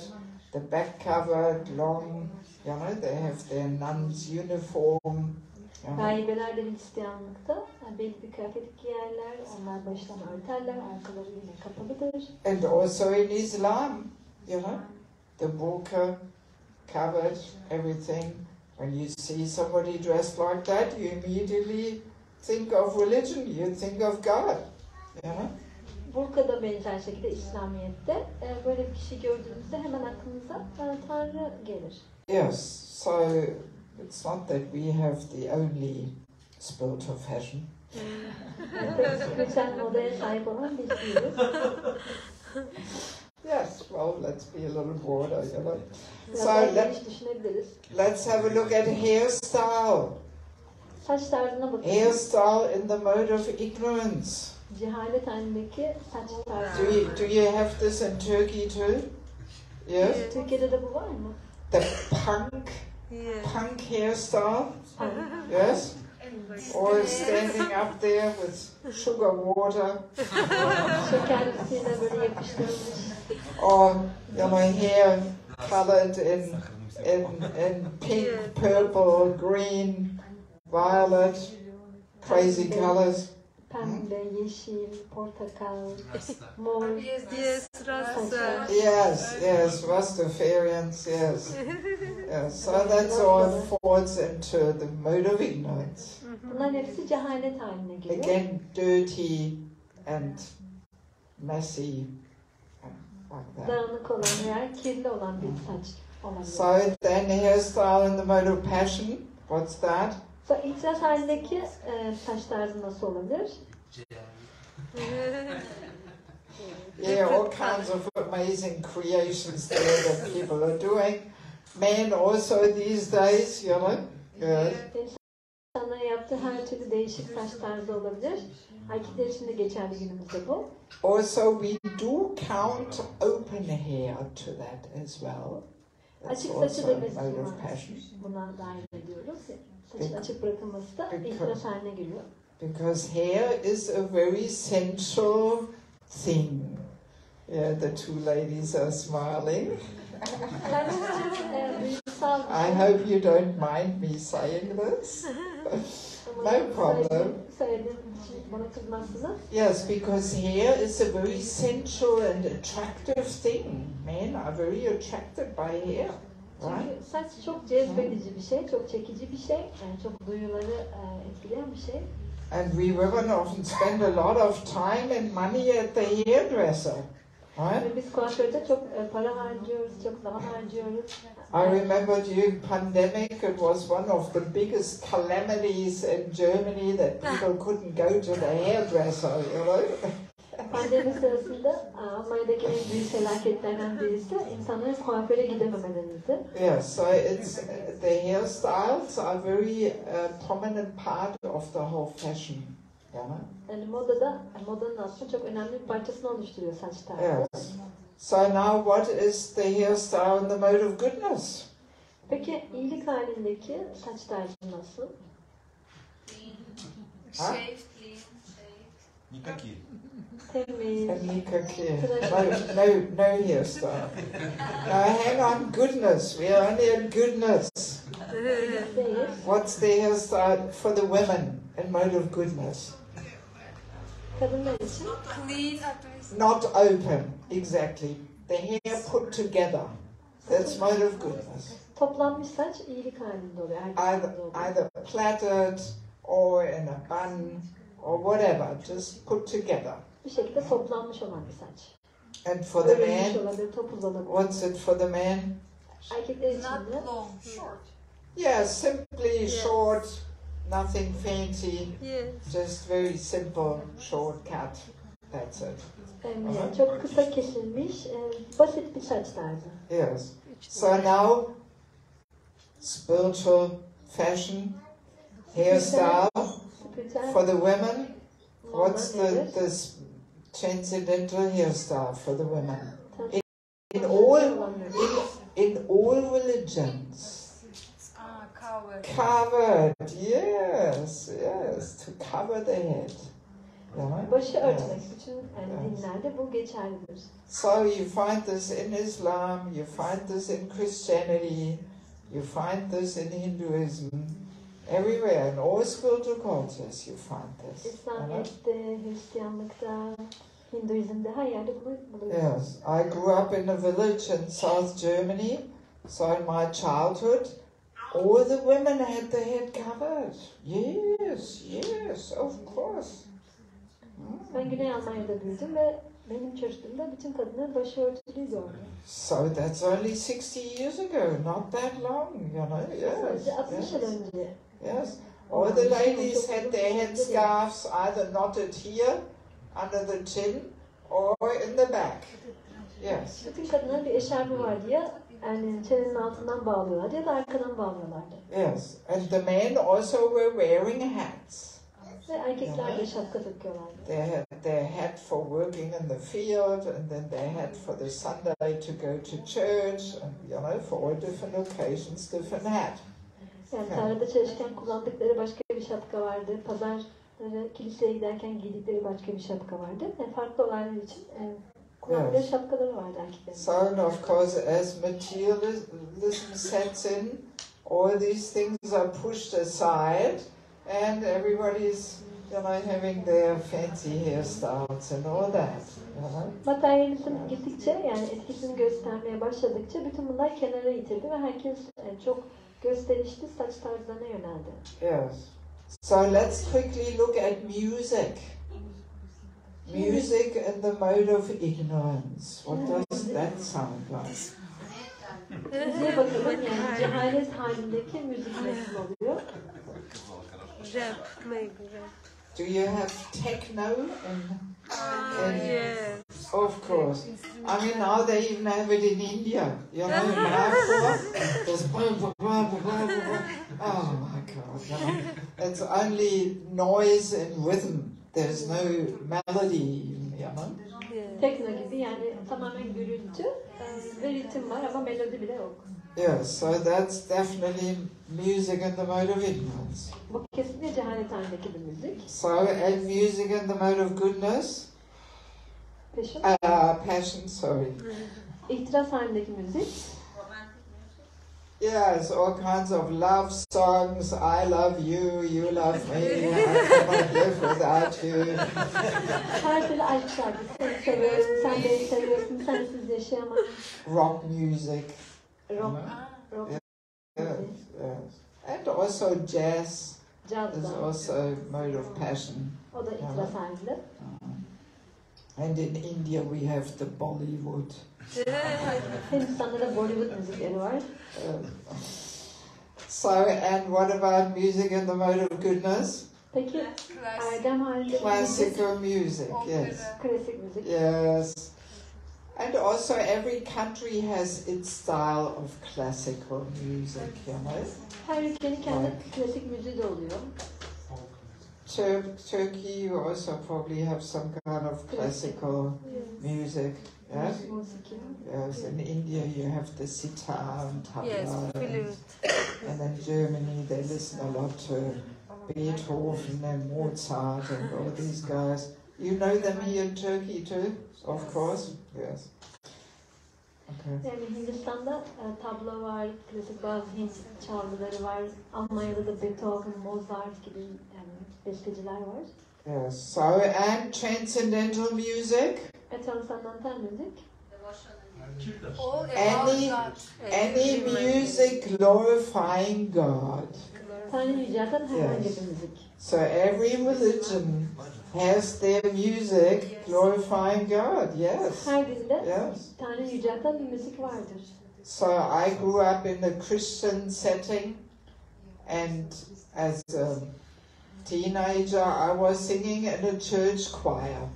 the back covered, long, you know, they have their nun's uniform. Rahibeler de Hristiyanlıkta belli bir kıyafet giyerler, onlar başlarını örterler, arkaları yine kapalıdır. And also in Islam, you know, the burqa covered, everything. When you see somebody dressed like that, you immediately think of religion, you think of God, you know. Burka da benzer şekilde İslamiyet'te böyle bir kişi gördüğünüzde hemen aklınıza Tanrı gelir. Yes, so it's not that we have the only spiritual fashion. Tek spiritüel modaya sahip olan biz değiliz. Yes, well, let's be a little broader, you know. Biraz So daha geniş düşünebiliriz. let's have a look at hairstyle. Saç tarzına bakın. Hairstyle in the mode of ignorance. Cehalet halindeki saç tarzı. Do you have this in Turkey too? Yes. Türkiye'de de bu var mı? The punk hairstyle. Yes. Or standing up there with sugar water. Şekerlisiyle böyle yapıştırılmış. Or, you know, hair colored in pink, purple, green, violet, crazy colors. Pembe, yeşil, portakal, mor. Yes, rasta. Yes, Rastafarians, yes. Yes, so that's all falls into the mode of ignorance. Bunların hepsi cehalet haline geliyor. Again, dirty and messy, like that. Dağınık olan veya kirli olan bir saç olabilir. So then hairstyle in the mode of passion, what's that? So, ihtiras halindeki saç tarzı nasıl olabilir? Yeah, all kinds of amazing creations there that people are doing. Men also these days, you know. Yes. İnsanların yaptığı her türlü değişik saç tarzı olabilir. Erkekler için de geçerli günümüzde bu. Also, we do count open hair to that as well. That's Açık also saçı a da biz mode of passion. buna dahil ediyoruz. Saçın açık bırakılması da ihtiras haline geliyor. Because hair is a very sensual thing. Yeah, the two ladies are smiling. I hope you don't mind me saying this. No problem. Yes, because hair is a very sensual and attractive thing. Men are very attracted by hair. Right? Çünkü saç çok cezbedici bir şey, çok çekici bir şey, yani çok duyuları etkileyen bir şey. And we women often spend a lot of time and money at the hairdresser. Right? Ve biz kuaförde çok para harcıyoruz, çok zaman harcıyoruz. I remember during pandemic it was one of the biggest calamities in Germany that people couldn't go to the hairdresser, you know. Pandemi sırasında Almanya'daki en büyük felaketlerden birisi insanların kuaföre gidememeleridir. Yeah, so it's the hairstyles are very prominent part of the whole fashion. Yeah. Yani modanın aslında çok önemli bir parçasını oluşturuyor saç tarzı. Yes. So now what is the hairstyle in the mode of goodness? Peki iyilik halindeki saç tarzı nasıl? Shaved, clean, Nikaki. Temiz. No hairstyle. Now hang on, goodness. We are only in goodness. What's the hairstyle for the women in mode of goodness? Kadınlar için clean, Not open, exactly. The hair put together. That's mode of goodness. toplanmış saç iyilik halinde oluyor. Either plaited or in a bun or whatever, just put together. Bir şekilde toplanmış olan bir saç. And for the Örülmüş man, olabilir, topuz olabilir. what's it for the man? Erkekler için de not long, short. Yeah, simply short, nothing fancy, Yes. just very simple short cut. That's it. yani çok kısa kesilmiş, basit bir saç tarzı. Yes. So now, spiritual fashion, hairstyle Spiritüel for the women. moda What's nedir? the transcendental hairstyle for the women? In all religions, covered. Yes, to cover the head. Yeah. Başı örtmek bütün dinlerde bu geçerlidir. So you find this in Islam, you find this in Christianity, you find this in Hinduism, everywhere, in all spiritual cultures you find this. İslamiyet'te, Hristiyanlıkta, Hinduizm'de her yerde buluyoruz. Yes, I grew up in a village in South Germany, so in my childhood, all the women had their head covered. Yes, of course. Ben Güney Almanya'da büyüdüm ve benim çocukluğumda bütün kadınların başı örtülüydü orada. So that's only 60 years ago, not that long, you know. Yes. 60 yıl önce. Yes. All the ladies had their headscarves either knotted here, under the chin, or in the back. Yes. Bütün kadınların bir eşarbı vardı ya, yani çenenin altından bağlıyorlardı ya da arkadan bağlıyorlardı. Yes. And the men also were wearing hats. Ve erkekler de şapka takıyorlardı. They had their hat for working in the field, and then their hat for the Sunday to go to church, and for all different occasions, different hat. Yani tarlada çalışırken kullandıkları başka bir şapka vardı. Pazarları, kiliseye giderken giydikleri başka bir şapka vardı. Yani farklı olaylar için kullandıkları şapkaları vardı erkeklerin. So, and of course, as materialism sets in, all these things are pushed aside, and everybody's, having their fancy hairstyles and all that. Materyalizm gittikçe, yani etkisini göstermeye başladıkça bütün bunlar kenara itildi ve herkes çok gösterişli saç tarzlarına yöneldi. Yes. So let's quickly look at music. Music in the mode of ignorance. What does that sound like? Müziğe bakalım, yani cehalet halindeki müzik nasıl oluyor? Rap, maybe rap. Do you have techno Yes. Of course. I mean, now they even have it in India. In Nagpur, there's oh my God. It's only noise and rhythm. There's no melody, Tekno gibi, yani tamamen gürültü ve ritim var ama melodi bile yok. Yes, so that's definitely music in the mode of ignorance. Bu kesinlikle cehalet halindeki bir müzik. So, and music in the mode of goodness? Passion. Passion, sorry. İhtiras halindeki müzik. Yes, all kinds of love songs. I love you, you love me. I cannot live without you. Her türlü aşk şarkısı. Seni seviyorum, sen beni seviyorsun, sensiz yaşayamam. Rock music. Rock. Yes, yes. And also jazz Caz is da. also a mode of passion. O da ihtiras halinde. And in India we have the Bollywood. Hindistan'da da Bollywood müzikleri var. So, and what about music in the mode of goodness? Peki erdem halinde müzik, Classical music, yes. klasik müzik. Yes. And also every country has its style of classical music, you know. Her ülkenin kendi klasik müziği de oluyor. Turkey, you also probably have some kind of classical music, yes? Musiki. Yes, in India you have the sitar and tabla. Yes, flute. And in Germany they listen a lot to Beethoven and Mozart and all these guys. You know them here in Turkey too, of course? Yes. Okay. Yani Hindistan'da tabla var, klasik bazı Hint çalgıları var. Almanya'da da Beethoven, Mozart gibi besteciler var. Yes. So, and transcendental music? Transcendental müzik. Any music glorifying God. Tanrı yücelten herhangi bir müzik. So every religion has their music glorifying God, yes. Her dinde Yes. Tanrı yücelten bir müzik vardır. So I grew up in a Christian setting, and as a teenager I was singing in a church choir.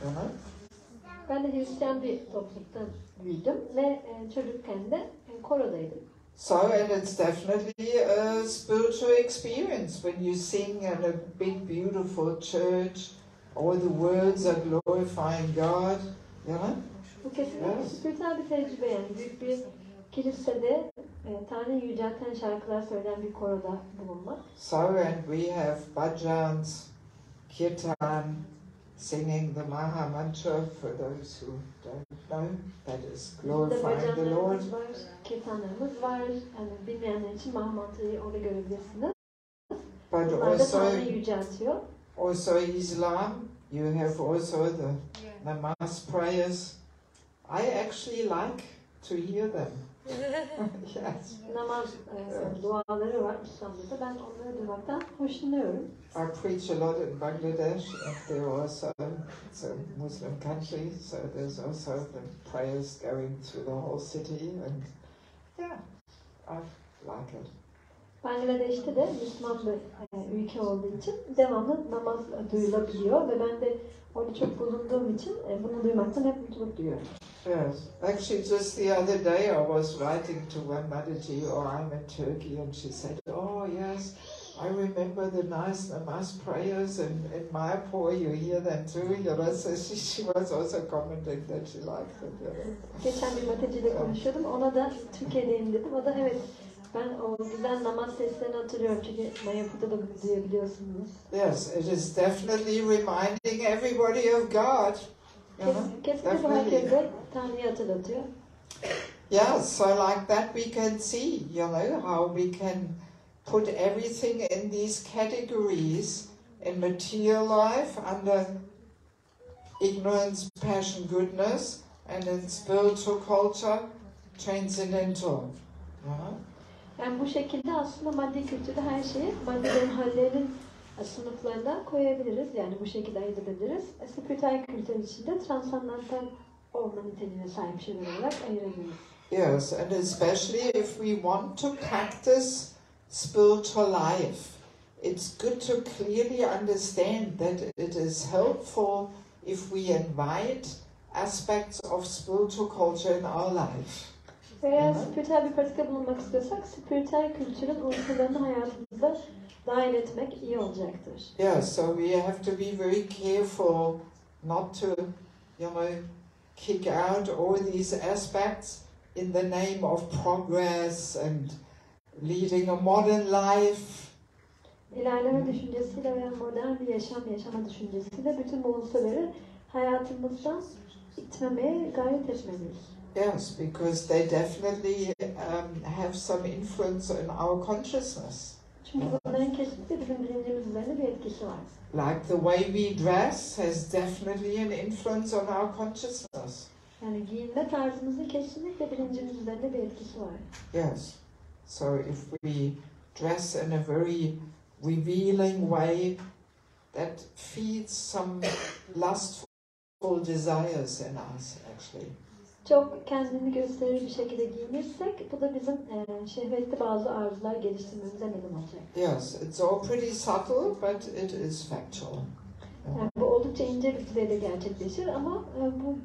You know? Ben de Hristiyan bir toplulukta büyüdüm ve çocukken de korodaydım. So, and it's definitely a spiritual experience when you sing in a big, beautiful church. All the words are glorifying God, you know? Bu kesinlikle spiritüel bir tecrübe yani. Büyük bir kilisede Tanrı'yı yücelten şarkılar söyleyen bir koroda bulunmak. So, and we have bhajans, kirtan, singing the Maha Mantra for those who don't know. That is glorifying the Lord. Var, kirtanlarımız var. Yani bilmeyenler için Maha Mantra'yı orada görebilirsiniz. But Bunlar da Tanrı'yı yüceltiyor. also Islam, you have also the namaz prayers. I actually like to hear them. Yes. Namaz duaları var İslam'da. Ben onları duymaktan hoşlanıyorum. I preach a lot in Bangladesh, and there also, it's a Muslim country, so there's also the prayers going through the whole city, and yeah, I like it. Bangladeş'te de Müslüman bir ülke olduğu için devamlı namaz duyulabiliyor ve ben de orada çok bulunduğum için bunu duymaktan hep mutluluk duyuyorum. Yes, actually just the other day I was writing to one Mataji, oh I'm in Turkey, and she said, oh yes, I remember the nice namaz prayers in Mayapur, you hear them too, you know, so she was also commenting that she liked it. You know. Geçen bir Mataji ile konuşuyordum, ona da Türkiye'deyim dedim, o da evet ben o güzel namaz seslerini hatırlıyorum çünkü Mayapur'da da duyabiliyorsunuz. Yes, it is definitely reminding everybody of God. Kesinlikle herkese Tanrı'yı hatırlatıyor. Yeah, so like that we can see, you know, how we can put everything in these categories in material life under ignorance, passion, goodness, and in spiritual culture, transcendental. Yani bu şekilde aslında maddi kültürde her şeyi maddelerin hallerinin sınıflarına koyabiliriz. Yani bu şekilde ayırt edebiliriz. Spiritüel kültür içinde transandantal olma niteliğine sahip şeyler olarak ayırabiliriz. Yes, and especially if we want to practice spiritual life, it's good to clearly understand that it is helpful if we invite aspects of spiritual culture in our life. Eğer spiritüel bir pratikte bulunmak istiyorsak, spiritüel kültürün unsurlarını hayatımıza dahil etmek iyi olacaktır. Yeah, so we have to be very careful not to, you know, kick out all these aspects in the name of progress and leading a modern life. İlerleme düşüncesiyle veya modern bir yaşama düşüncesiyle bütün bu unsurları hayatımızda itmemeye gayret etmeliyiz. Yes, because they definitely have some influence in our consciousness. Çünkü bunların kesinlikle bizim bilincimiz üzerinde bir etkisi var. Like the way we dress has definitely an influence on our consciousness. Yani giyinme tarzımızın kesinlikle bilincimiz üzerinde bir etkisi var. Yes. So if we dress in a very revealing way, that feeds some lustful desires in us, actually. Çok kendini gösterir bir şekilde giyinirsek, bu da bizim şehvetli bazı arzular geliştirmemize neden olacak. Yes, it's all pretty subtle, but it is factual. Yani bu oldukça ince bir düzeyde gerçekleşir ama bu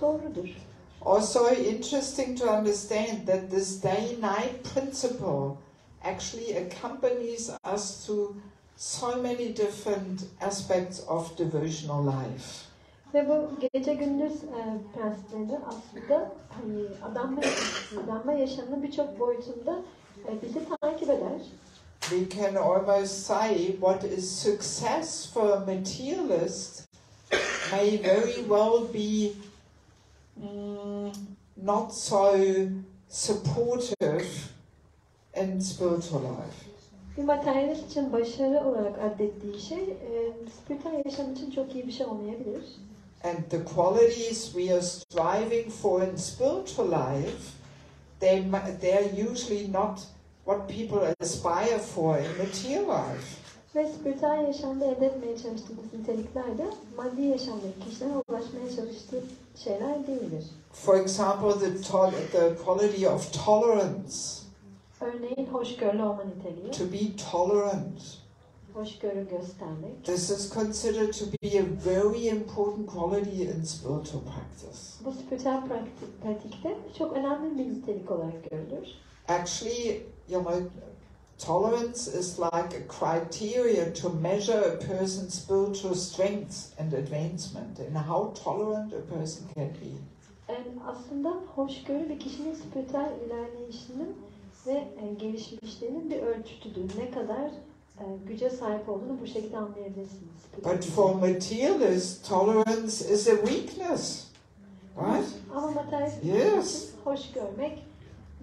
doğrudur. Also interesting to understand that this day-night principle actually accompanies us through so many different aspects of devotional life. Ve bu gece gündüz prensipleri aslında adanma yaşamının birçok boyutunda bizi takip eder. We can almost say what is success for a materialist may very well be not so supportive in spiritual life. Bir materyalist için başarı olarak addettiği şey, spiritüel yaşam için çok iyi bir şey olmayabilir. And the qualities we are striving for in spiritual life, they're usually not what people aspire for in material life. Ve spiritüel yaşamda elde etmeye çalıştığımız nitelikler de maddi yaşamdaki kişilerin ulaşmaya çalıştığı şeyler değildir. For example, the quality of tolerance. Örneğin hoşgörülü olma niteliği, To be tolerant. hoşgörü göstermek. This is considered to be a very important quality in spiritual practice. Bu spiritüel pratikte çok önemli bir nitelik olarak görülür. Actually, tolerance is like a criteria to measure a person's spiritual strength and advancement, and how tolerant a person can be. Aslında hoşgörü bir kişinin spiritüel ilerleyişinin ve gelişmişliğinin bir ölçütüdür. Ne kadar güce sahip olduğunu bu şekilde anlayabilirsiniz. But for materialists, tolerance is a weakness, right? Ama materyalist Yes. hoş görmek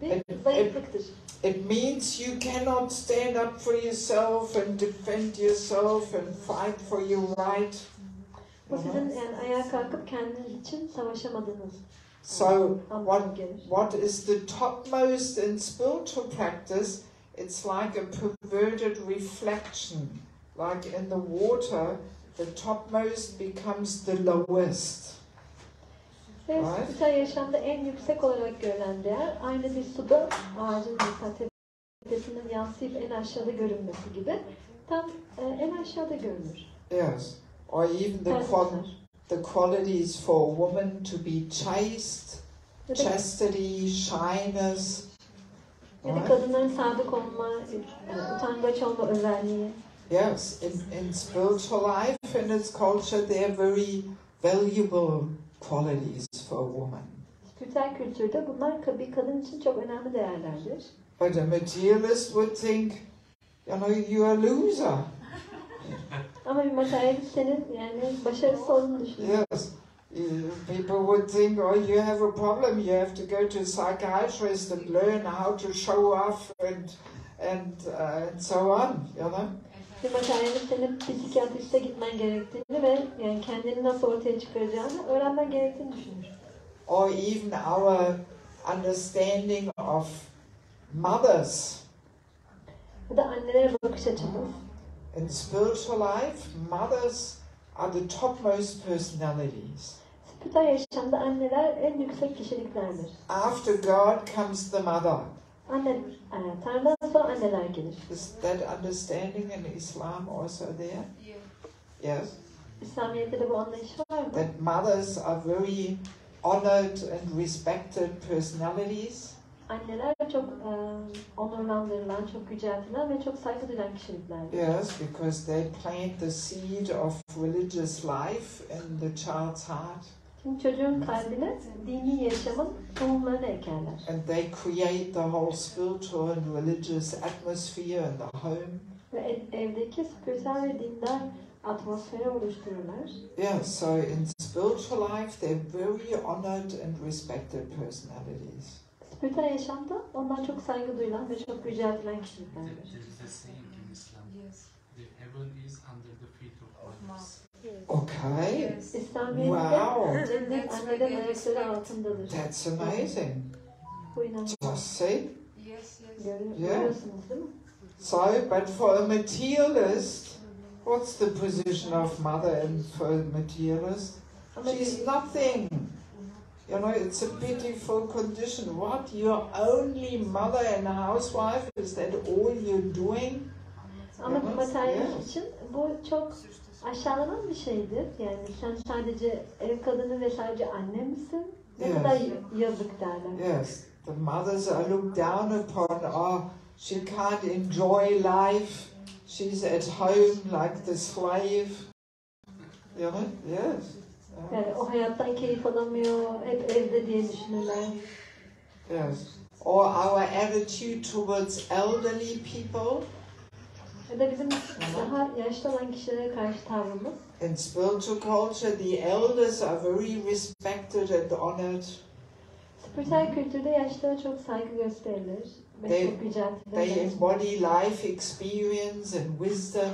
bir zayıflıktır. It means you cannot stand up for yourself and defend yourself and fight for your right. Bu sizin ayağa kalkıp kendiniz için savaşamadığınız. So what is the topmost in spiritual practice? It's like a perverted reflection. Like in the water, the topmost becomes the lowest. Ve spiritüel yaşamda en yüksek olarak görülen değer aynı bir suda ağacın tepesinden yansıyıp en aşağıda görünmesi gibi tam en aşağıda görünür. Yes. Or even the qualities for a woman to be chaste, chastity, shyness. Ya da kadınların sadık olma, utangaç olma özelliği. Yes, in spiritual life and its culture, they are very valuable qualities for a woman. Spiritüel kültürde bunlar bir kadın için çok önemli değerlerdir. But a materialist would think, you are a loser. Ama bir materyalist senin başarısız olduğunu düşünüyor. Yes. People would think, you have a problem. You have to go to a psychiatrist and learn how to show off and so on. Bir materyalist senin psikiyatriste gitmen gerektiğini ve kendini nasıl ortaya çıkaracağını öğrenmen gerektiğini düşünür. Or even our understanding of mothers. Ya da annelere bakış açımız. In spiritual life, mothers are the topmost personalities. Spiritüel yaşamda anneler en yüksek kişiliklerdir. After God comes the mother. Tanrı'dan sonra anneler gelir. Is that understanding in Islam also there? Yes. İslamiyet'te de bu anlayış var mı? That mothers are very honored and respected personalities. Anneler çok onurlandırılan, çok yüceltilen ve çok saygı duyulan kişiliklerdir. Yes, because they plant the seed of religious life in the child's heart. Çünkü çocuğun kalbine dini yaşamın tohumlarını ekerler. And they create the whole spiritual and religious atmosphere in the home. Ve evdeki spiritüel ve dindar atmosferi oluştururlar. Yeah, so in spiritual life they're very honored and respected personalities. Spiritüel yaşamda onlar çok saygı duyulan ve çok yüceltilen kişiliklerdir. There is a saying in Islam, the heaven is under the feet of mothers. Okay. İslamiyet'te cennet anneden ayakları altındadır. That's amazing. Bu inanç. Just see? Görüyorsunuz değil mi? So, but for a materialist, what's the position of mother and for a materialist? She's nothing. You know, it's a pitiful condition. What, you're only mother and housewife? Is that all you're doing? Ama bir materyalist için bu çok aşağılanan bir şeydir. Yani sen sadece ev kadını ve sadece anne misin? Ne kadar yazık derler. Yes, the mothers are looked down upon. Oh, she can't enjoy life. She's at home like the slave. You know? Yes. Yani o hayattan keyif alamıyor, hep evde diye düşünürler. Yes. Or our attitude towards elderly people. Ya da bizim daha yaşlı olan kişilere karşı tavrımız. In spiritual culture, the elders are very respected and honored. Spiritüel kültürde yaşlılara çok saygı gösterilir ve çok yüceltilir. They embody life experience and wisdom.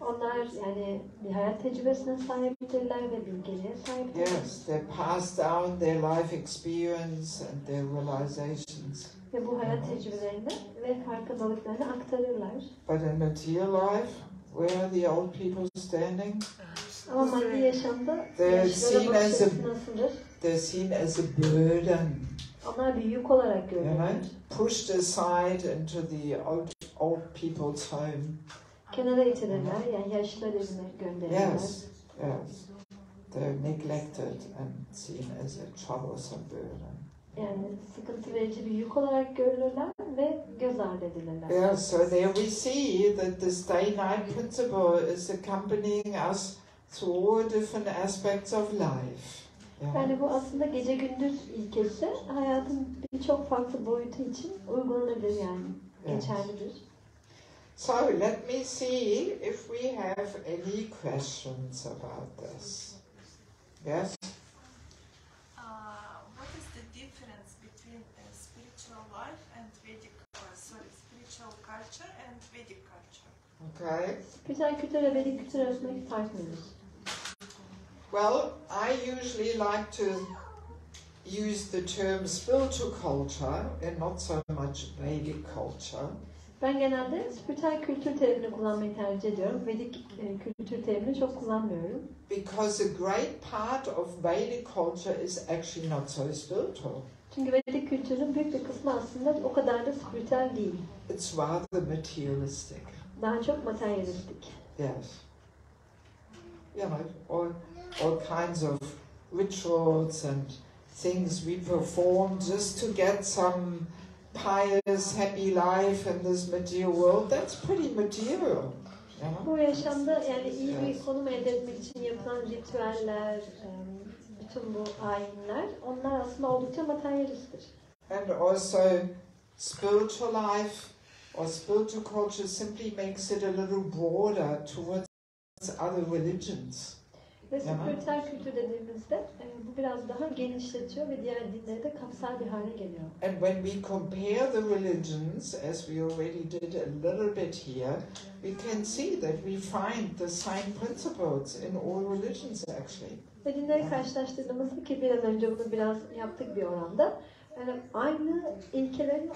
Onlar yani bir hayat tecrübesine sahiptirler ve bilgeliğe sahiptirler. Yes, they pass down their life experience and their realizations. Ve bu hayat tecrübelerini ve farkındalıklarını aktarırlar. But in material life, where are the old people standing? Ama maddi yaşamda They're yaşlılara seen bakış as a açısı nasıldır? they're seen as a burden. Onlar bir yük olarak You know, görülür. pushed aside into the old people's home. Kenara itilirler, yani yaşlılar evine gönderirler. Yes, yes. They're neglected and seen as a troublesome burden. Yani sıkıntı verici bir yük olarak görülürler ve göz ardı edilirler. Yeah, so there we see that this day-night principle is accompanying us through all different aspects of life. Yeah. Yani bu aslında gece gündüz ilkesi hayatın birçok farklı boyutu için uygulanabilir yani. Geçerlidir. So let me see if we have any questions about this. Yes? What is the difference between spiritual life and spiritual culture and Vedic culture? Okay. Spiritüel kültür ve Vedik kültür arasındaki fark nedir? Well, I usually like to use the term spiritual culture and not so much Vedic culture. Ben genelde spiritüel kültür terimini kullanmayı tercih ediyorum. Vedik kültür terimini çok kullanmıyorum. Because a great part of Vedic culture is actually not so spiritual. Çünkü Vedik kültürün büyük bir kısmı aslında o kadar da spiritüel değil. It's rather materialistic. Daha çok materyalistik. Yes. You know, all kinds of rituals and things we perform just to get some pious, happy life in this material world. That's pretty material. You know? Bu yaşamda yani iyi bir konum elde etmek için yapılan ritüeller, bütün bu ayinler, onlar aslında oldukça materyalisttir. And also spiritual life or spiritual culture simply makes it a little broader towards other religions. Ve spiritüel kültür dediğimizde bu biraz daha genişletiyor ve diğer dinleri de kapsar bir hale geliyor. And when we compare the religions, as we already did a little bit here, we can see that we find the same principles in all religions actually. Ve dinleri karşılaştırdığımızda ki biraz önce bunu biraz yaptık bir oranda, yani aynı ilkelerin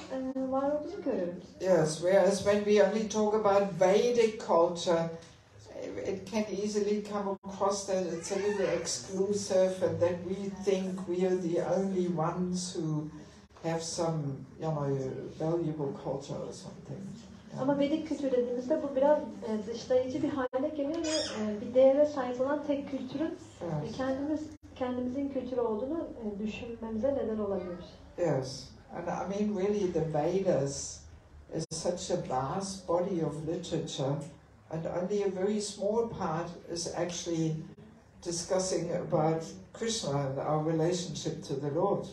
var olduğunu görüyoruz. Yes, whereas when we only talk about Vedic culture, it can easily come across that it's a little exclusive and that we think we are the only ones who have some, you know, valuable culture or something. Ama Vedik kültür dediğimizde bu biraz dışlayıcı bir hale geliyor ve bir değere sahip olan tek kültürün kendimizin kültürü olduğunu düşünmemize neden olabilir. Yes, and I mean really the Vedas is such a vast body of literature. And only a very small part is actually discussing about Krishna and our relationship to the Lord.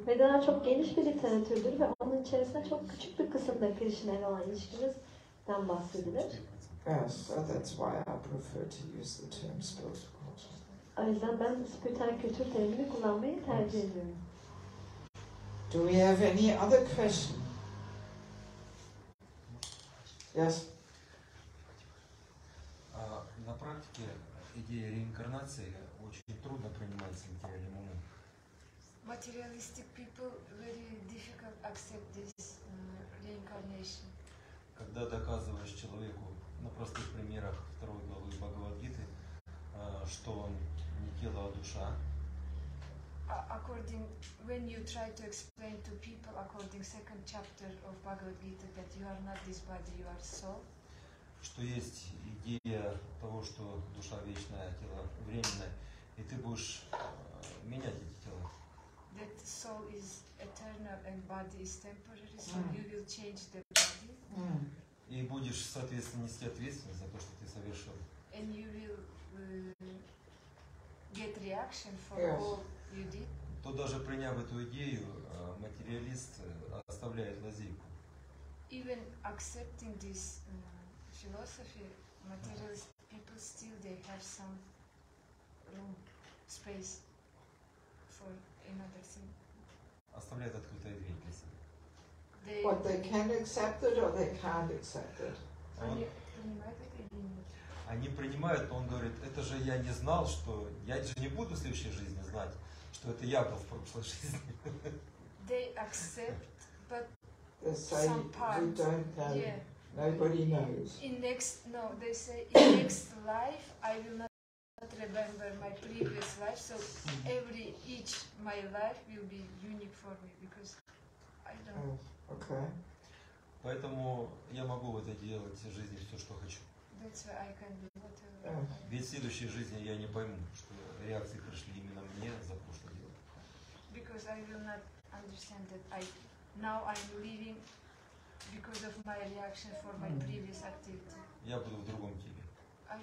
Vedalar çok geniş bir literatürdür ve onun içerisinde çok küçük bir kısımda Krishna ile olan ilişkimizden bahsedilir. Yes, so that's why I prefer to use the term spiritual culture. O yüzden ben spiritüel kültür terimini kullanmayı tercih ediyorum. Do we have any other question? Yes? На практике идея реинкарнации очень трудно принимается материальным умом. Materialistic people very difficult accept this reincarnation. Когда доказываешь человеку на простых примерах второй главы Бхагавад-гиты, что он не тело, а душа. When you try to explain to people according second chapter of Bhagavad Gita that you are not this body, you are soul. Что есть идея того, что душа вечная, тело временное, и ты будешь менять эти тела. That soul is eternal and body is temporary, so you will change the body. И будешь, соответственно, нести ответственность за то, что ты совершил. And you will get reaction for all you did. То даже приняв эту идею, материалист оставляет лазейку. Even accepting this philosophy, materialist people still they have some room, space for another thing. Оставляет открытую дверь для себя. What, they can accept it or they can't accept it? Они принимают, но он говорит, это же я не знал, что я же не буду в следующей жизни знать, что это я был в прошлой жизни. They accept, but They say some part, we don't know. yeah. Nobody knows. They say in next life I will not remember my previous life, so each my life will be unique for me because I don't. Okay. Поэтому я могу в этой делать в жизни все, что хочу. That's why I can do whatever. Ведь в следующей жизни я не пойму, что реакции пришли именно мне за прошлое дело. Because I will not understand that now I'm living because of my reaction for my previous activity. Я буду в другом теле. I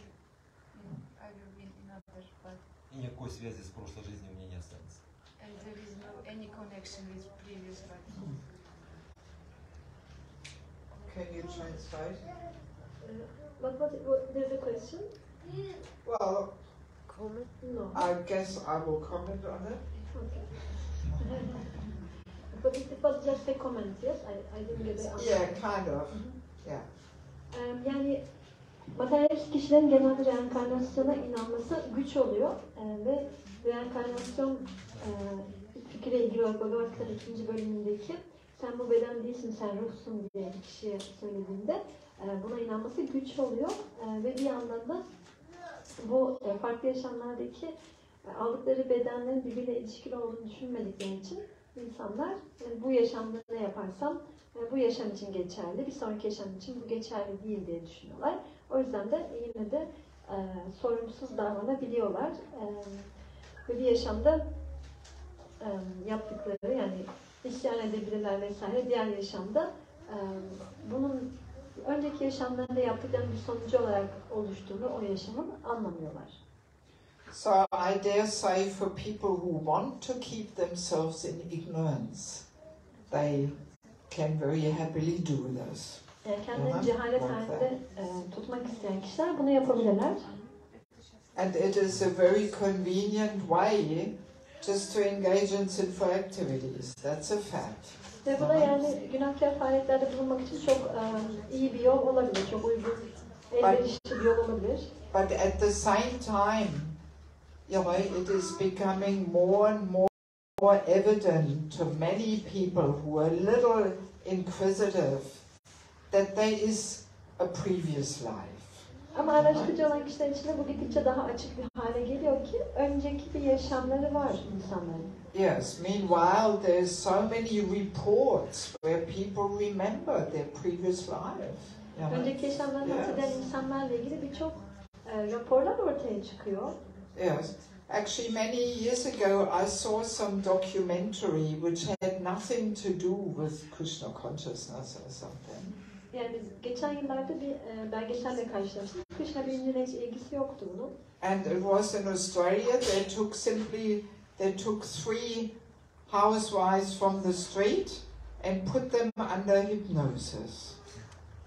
will be in another body. И никакой связи с прошлой жизнью у меня не останется. And there is no any connection with previous body. Can you translate? There's a question? Well, Comment? No. I guess I will comment on it. Okay. But it was just a comment, yes? I didn't get the answer. Yeah, kind of. Yeah. Yani materyalist kişilerin genelde reenkarnasyona inanması güç oluyor ve reenkarnasyon fikriyle ilgili olarak Bhagavad Gita'nın 2. bölümündeki sen bu beden değilsin, sen ruhsun diye bir kişiye söylediğinde buna inanması güç oluyor ve bir yandan da bu farklı yaşamlardaki aldıkları bedenlerin birbiriyle ilişkili olduğunu düşünmedikleri için insanlar bu yaşamda ne yaparsam bu yaşam için geçerli, bir sonraki yaşam için bu geçerli değil diye düşünüyorlar. O yüzden de yine de sorumsuz davranabiliyorlar ve bir yaşamda yaptıkları yani isyan edebilirler vesaire diğer yaşamda bunun önceki yaşamlarında yaptıklarının bir sonucu olarak oluştuğunu o yaşamın anlamıyorlar. So I dare say for people who want to keep themselves in ignorance, they can very happily do this. Yani kendini cehalet halinde tutmak isteyen kişiler bunu yapabilirler. And it is a very convenient way just to engage in sinful activities. That's a fact. Ve bu da yani günahkar faaliyetlerde bulunmak için çok iyi bir yol olabilir, çok uygun, elverişli bir yol olabilir. But at the same time, you know, it is becoming more and more evident to many people who are a little inquisitive that there is a previous life. Ama araştırıcı olan kişiler için de bu gittikçe daha açık bir hale geliyor ki önceki bir yaşamları var insanların. Yes, meanwhile there's so many reports where people remember their previous life. You know? Önceki yaşamlarını hatırlayan insanlarla ilgili birçok raporlar ortaya çıkıyor. Yes. Actually, many years ago I saw some documentary which had nothing to do with Krishna consciousness or something. Yani biz geçen yıllarda bir belgeselle karşılaştık. Krishna bilimine hiç ilgisi yoktu bunun. And it was in Australia. They took 3 housewives from the street and put them under hypnosis.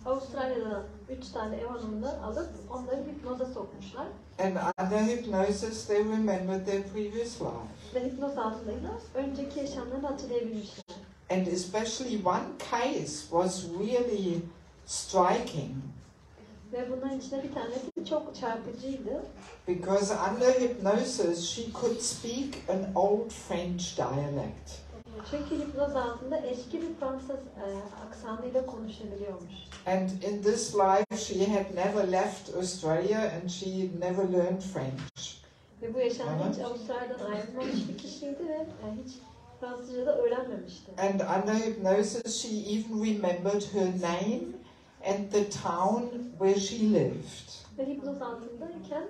Avustralya'dan 3 tane ev hanımından alıp onları hipnoza sokmuşlar. And under hypnosis they remembered their previous life. Ve hipnoz altında önceki yaşamlarını hatırlayabilmişler. And especially one case was really striking. Ve bunların içinde bir tanesi çok çarpıcıydı. Because under hypnosis she could speak an old French dialect. Çünkü hipnoz altında eski bir Fransız aksanıyla konuşabiliyormuş. And in this life she had never left Australia and she never learned French. Ve bu yaşamda hiç Avustralya'dan ayrılmamış bir kişiydi ve hiç Fransızca da öğrenmemişti. And under hypnosis she even remembered her name and the town where she lived. Ve hipnoz altındayken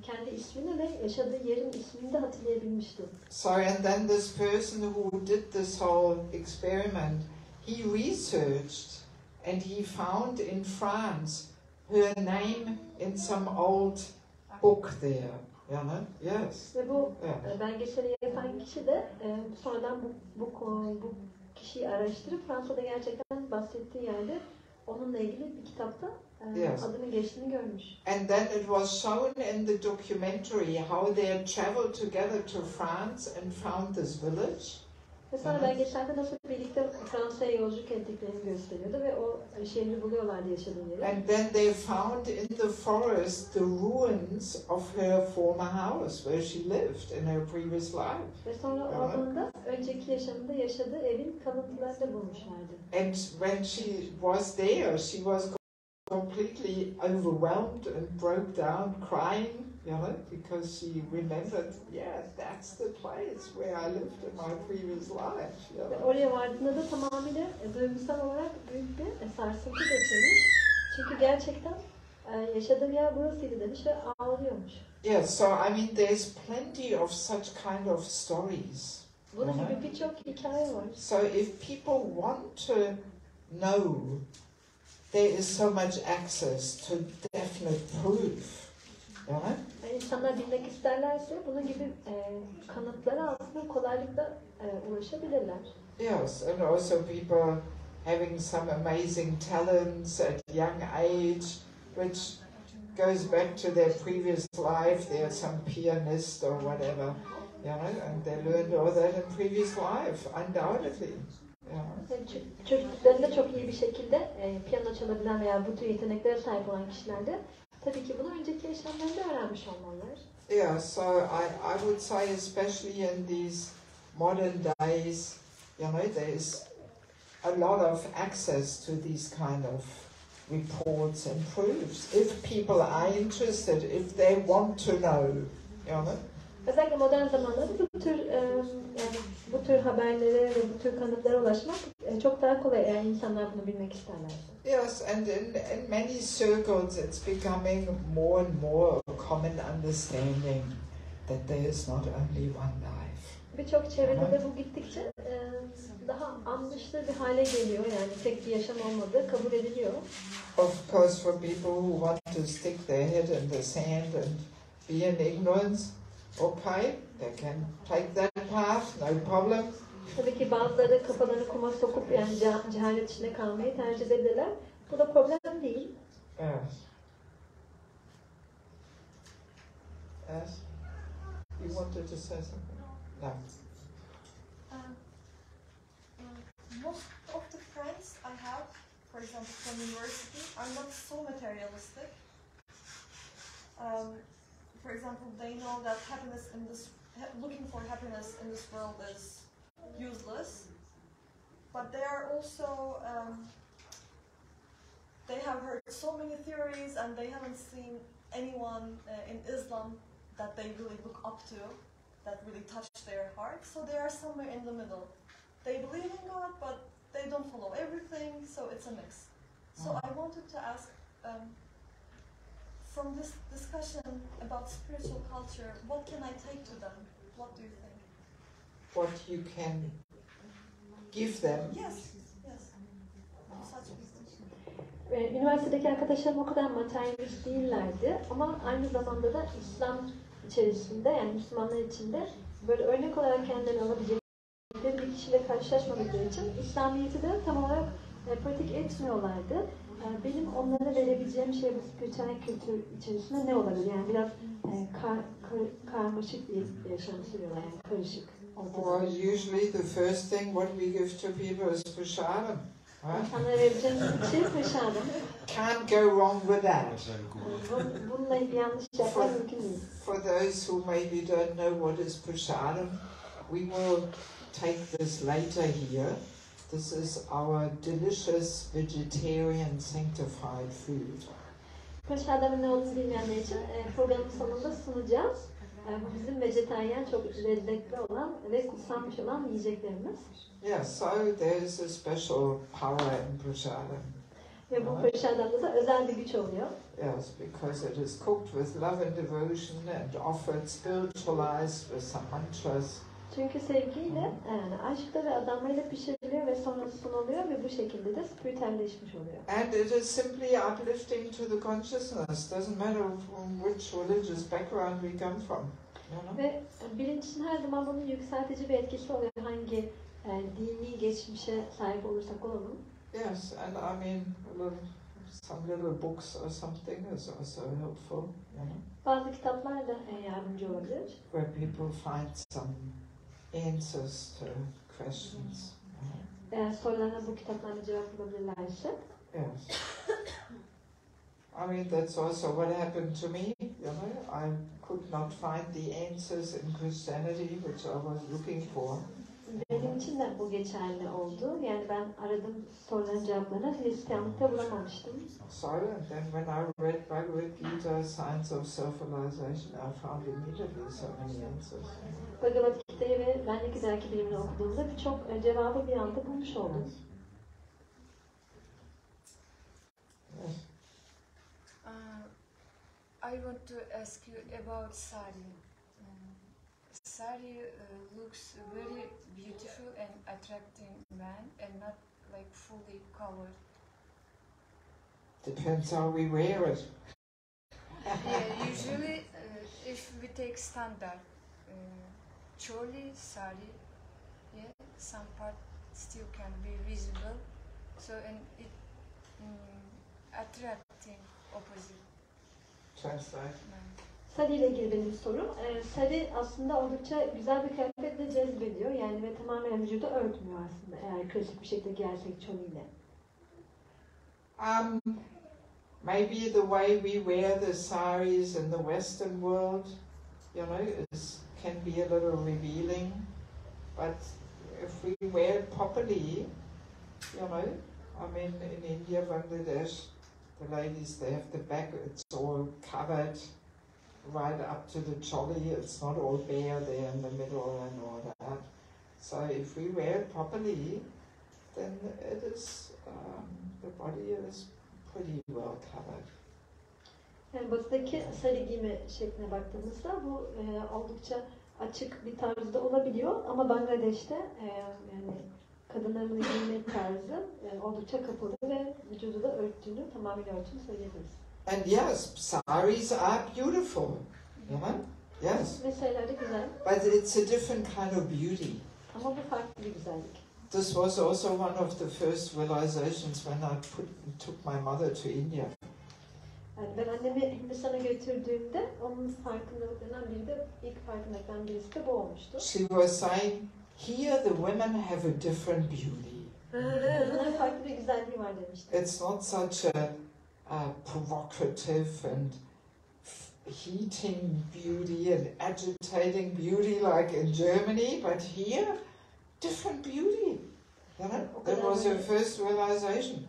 kendi ismini ve yaşadığı yerin ismini de hatırlayabilmişti. So and then this person who did this whole experiment, he researched and he found in France her name in some old book there. You know? Yes. Ve bu belgeseli yapan kişi de sonradan bu kişiyi araştırıp Fransa'da gerçekten bahsettiği yerde onunla ilgili bir kitapta adının geçtiğini görmüş. And then it was shown in the documentary how they had traveled together to France and found this village. Ve sonra belgeselde nasıl birlikte Fransa'ya yolculuk ettiklerini gösteriyordu ve o şehri buluyorlardı yaşadığı yeri. And then they found in the forest the ruins of her former house where she lived in her previous life. Ve sonra ormanda önceki yaşamında yaşadığı evin kalıntılarını da bulmuşlardı. And when she was there, she was completely overwhelmed and broke down crying, you know, because she remembered, yeah, that's the place where I lived in my previous life. You know? Ve oraya vardığında da tamamıyla duygusal olarak büyük bir sarsıntı geçirmiş. Çünkü gerçekten yaşadığım yer burasıydı demiş ve ağlıyormuş. Yeah, so I mean there's plenty of such kind of stories. Bunun gibi birçok hikaye var. So if people want to know, there is so much access to definite proof. You know? Yani insanlar bilmek isterlerse bunun gibi kanıtlara aslında kolaylıkla ulaşabilirler. Yes, and also people having some amazing talents at young age, which goes back to their previous life. They're some pianist or whatever, you know, and they learned all that in previous life, undoubtedly. Çocuklarında çok iyi bir şekilde piyano çalabilen veya bu tür yeteneklere sahip olan kişiler de tabii ki bunu önceki yaşamlarında öğrenmiş olmalılar. Yeah, so I would say especially in these modern days, you know, there's a lot of access to these kind of reports and proofs. If people are interested, if they want to know, you know. Özellikle modern zamanlarda bu tür haberlere ve bu tür kanıtlara ulaşmak çok daha kolay eğer insanlar bunu bilmek isterlerse. Yes, and in many circles it's becoming more and more a common understanding that there is not only one life. Birçok çevrede de bu gittikçe daha anlaşılır bir hale geliyor, yani tek bir yaşam olmadığı kabul ediliyor. Of course, for people who want to stick their head in the sand and be in ignorance, okay, they can take that path, no problem. Tabii ki bazıları kafalarını kuma sokup yani cehalet içinde kalmayı tercih edebilirler. Bu da problem değil. Yes. Yes. You wanted to say something? No. Most of the friends I have, for example, from university, are not so materialistic. For example, they know that looking for happiness in this world is useless, but they are also, they have heard so many theories and they haven't seen anyone in Islam that they really look up to, that really touch their heart, so they are somewhere in the middle. They believe in God, but they don't follow everything, so it's a mix. So I wanted to ask, from this discussion about spiritual culture, what can I take to them? What do you think? What you can give them? Yes, yes. Such people. Üniversitedeki arkadaşlarım o kadar materyalist değillerdi ama aynı zamanda da İslam içerisinde, yani Müslümanlar içinde böyle örnek olarak kendilerini alabilecekleri bir kişiyle karşılaşmadıkları için İslamiyet'i de tam olarak pratik etmiyorlardı. Benim onlara verebileceğim şey bu spiritüel kültür içerisinde ne olabilir? Yani biraz karmaşık bir yaşam sürüyorlar, yani karışık. Well, usually the first thing what we give to people is prasadam. İnsanlara vereceğim şey prasadam. Can't go wrong with that. Bununla bir yanlış yapmak mümkün değil. For those who maybe don't know what is prasadam, we will take this later here. This is our delicious vegetarian sanctified food. Prasadam'ın ne olduğunu bilmeyenler için programın sonunda sunacağız. Bu bizim vejetaryen çok lezzetli olan ve kutsanmış olan yiyeceklerimiz. Yes, so there's a special power in prasadam. Ve bu prasadam'da da özel bir güç oluyor. Yes, because it is cooked with love and devotion and offered spiritualized with some mantras. Çünkü sevgiyle, yani aşkla ve adanmayla pişiriliyor ve sonra sunuluyor ve bu şekilde de spiritüelleşmiş oluyor. And it is simply uplifting to the consciousness. Doesn't matter from which religious background we come from. You know? Ve bilinç için her zaman bunun yükseltici bir etkisi oluyor. Hangi dini geçmişe sahip olursak olalım. Yes, and I mean, some little books or something is also helpful. You know? Bazı kitaplar da yardımcı olabilir. Where people find some answers to questions. Eğer sorularına bu kitaplarla cevap bulabilirlerse. Yes. I mean, that's also what happened to me, you know. I could not find the answers in Christianity which I was looking for. Benim için de bu geçerli oldu. Yani ben aradığım soruların cevaplarını Hristiyanlıkta bulamamıştım. So, and then when I read Bhagavad Gita, Science of Self-Realization, I found immediately so many answers. Bhagavad Gita'yı ve benlik idraki bilimini okuduğumda birçok cevabı bir anda bulmuş oldum. Yes. Yes. I want to ask you about sari. Sari looks very beautiful and attracting man and not like fully covered. Depends how we wear it. Yeah, usually if we take standard choli, sari, yeah, some part still can be visible. So and it attracting opposite. Translate. Sari ile ilgili benim sorum. Sari aslında oldukça güzel bir kıyafetle cezbediyor. Yani ve tamamen vücudu örtmüyor aslında. Eğer klasik bir şekilde giyersek çoliyle. Maybe the way we wear the saris in the Western world, you know, can be a little revealing. But if we wear it properly, you know, I mean, in India, Bangladesh, the ladies, they have the back, it's all covered right up to the choli. It's not all bare there in the middle and all that. So if we wear it properly, then it is, the body is pretty well covered. Yani batıdaki sari giyme şekline baktığımızda bu oldukça açık bir tarzda olabiliyor ama Bangladeş'te yani kadınların giyme tarzı oldukça kapalı ve vücudu da örttüğünü, tamamıyla örttüğünü söyleyebiliriz. And yes, saris are beautiful, you know? Yes. Ve sayılar da güzel. But it's a different kind of beauty. Ama bu farklı bir güzellik. This was also one of the first realizations when I took my mother to India. Yani ben annemi Hindistan'a götürdüğümde onun farkındalıklarından biri de, ilk farkındalıklarından birisi de bu olmuştu. She was saying, here the women have a different beauty. Kadınların farklı bir güzelliği var demişti. It's not such a provocative and heating beauty and agitating beauty like in Germany, but here, different beauty. You know, that was her first realization.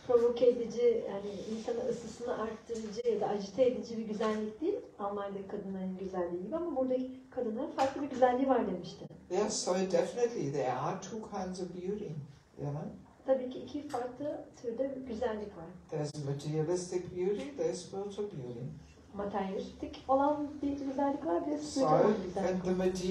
Provoke edici, yani insanın ısısını arttırıcı ya da agite edici bir güzellik değil. Almanya'daki kadınların güzelliği gibi ama buradaki kadınların farklı bir güzelliği var demişti. Yes, so definitely there are two kinds of beauty, you know. Tabii ki iki farklı türde bir güzellik var. There's materialistic beauty, there's spiritual beauty. Materyalistik olan bir güzellik var, bir de So, spiritüel olan bir güzellik and var. the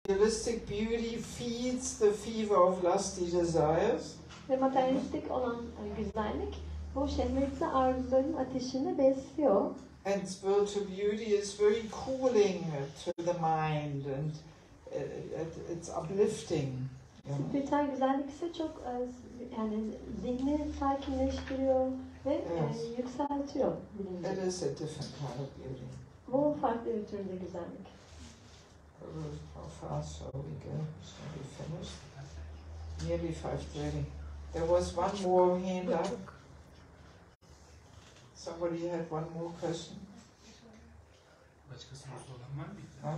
materialistic beauty feeds the fever of lusty desires. Ve materyalistik olan güzellik bu şehvetli arzuların ateşini besliyor. And spiritual beauty is very cooling to the mind and it's uplifting, Spiritüel güzellik ise çok yani zihni sakinleştiriyor ve yükseltiyor bilinci. It is a different kind of beauty. Bu farklı bir türde güzellik. How fast shall we go? Shall we finish? Nearly 5:30. There was one more hand up. Somebody had one more question. Başka sorusu olan var mı? No?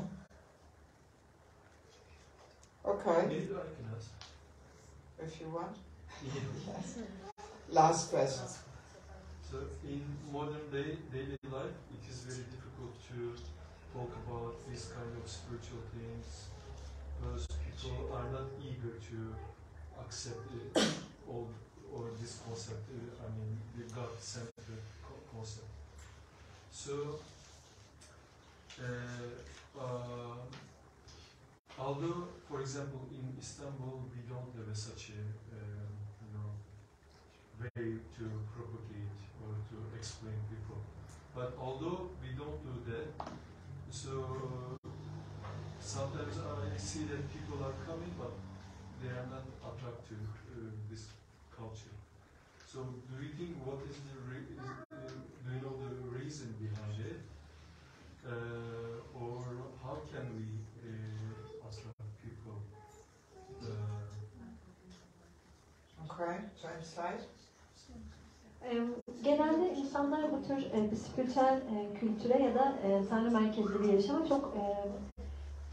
Okay, Maybe I can ask. if you want. Yes. Last question. So in modern daily life, it is very difficult to talk about this kind of spiritual things because people are not eager to accept all or this concept. I mean, the God-centered concept. So, although, for example, in Istanbul we don't have such a way to propagate or to explain people. But although we don't do that, so sometimes I see that people are coming, but they are not attracted to this culture. So do you think what is the do you know the reason behind it, or how can we attract people? Okay, translate. Genelde insanlar bu tür spiritüel kültüre ya da tanrı merkezli bir yaşama çok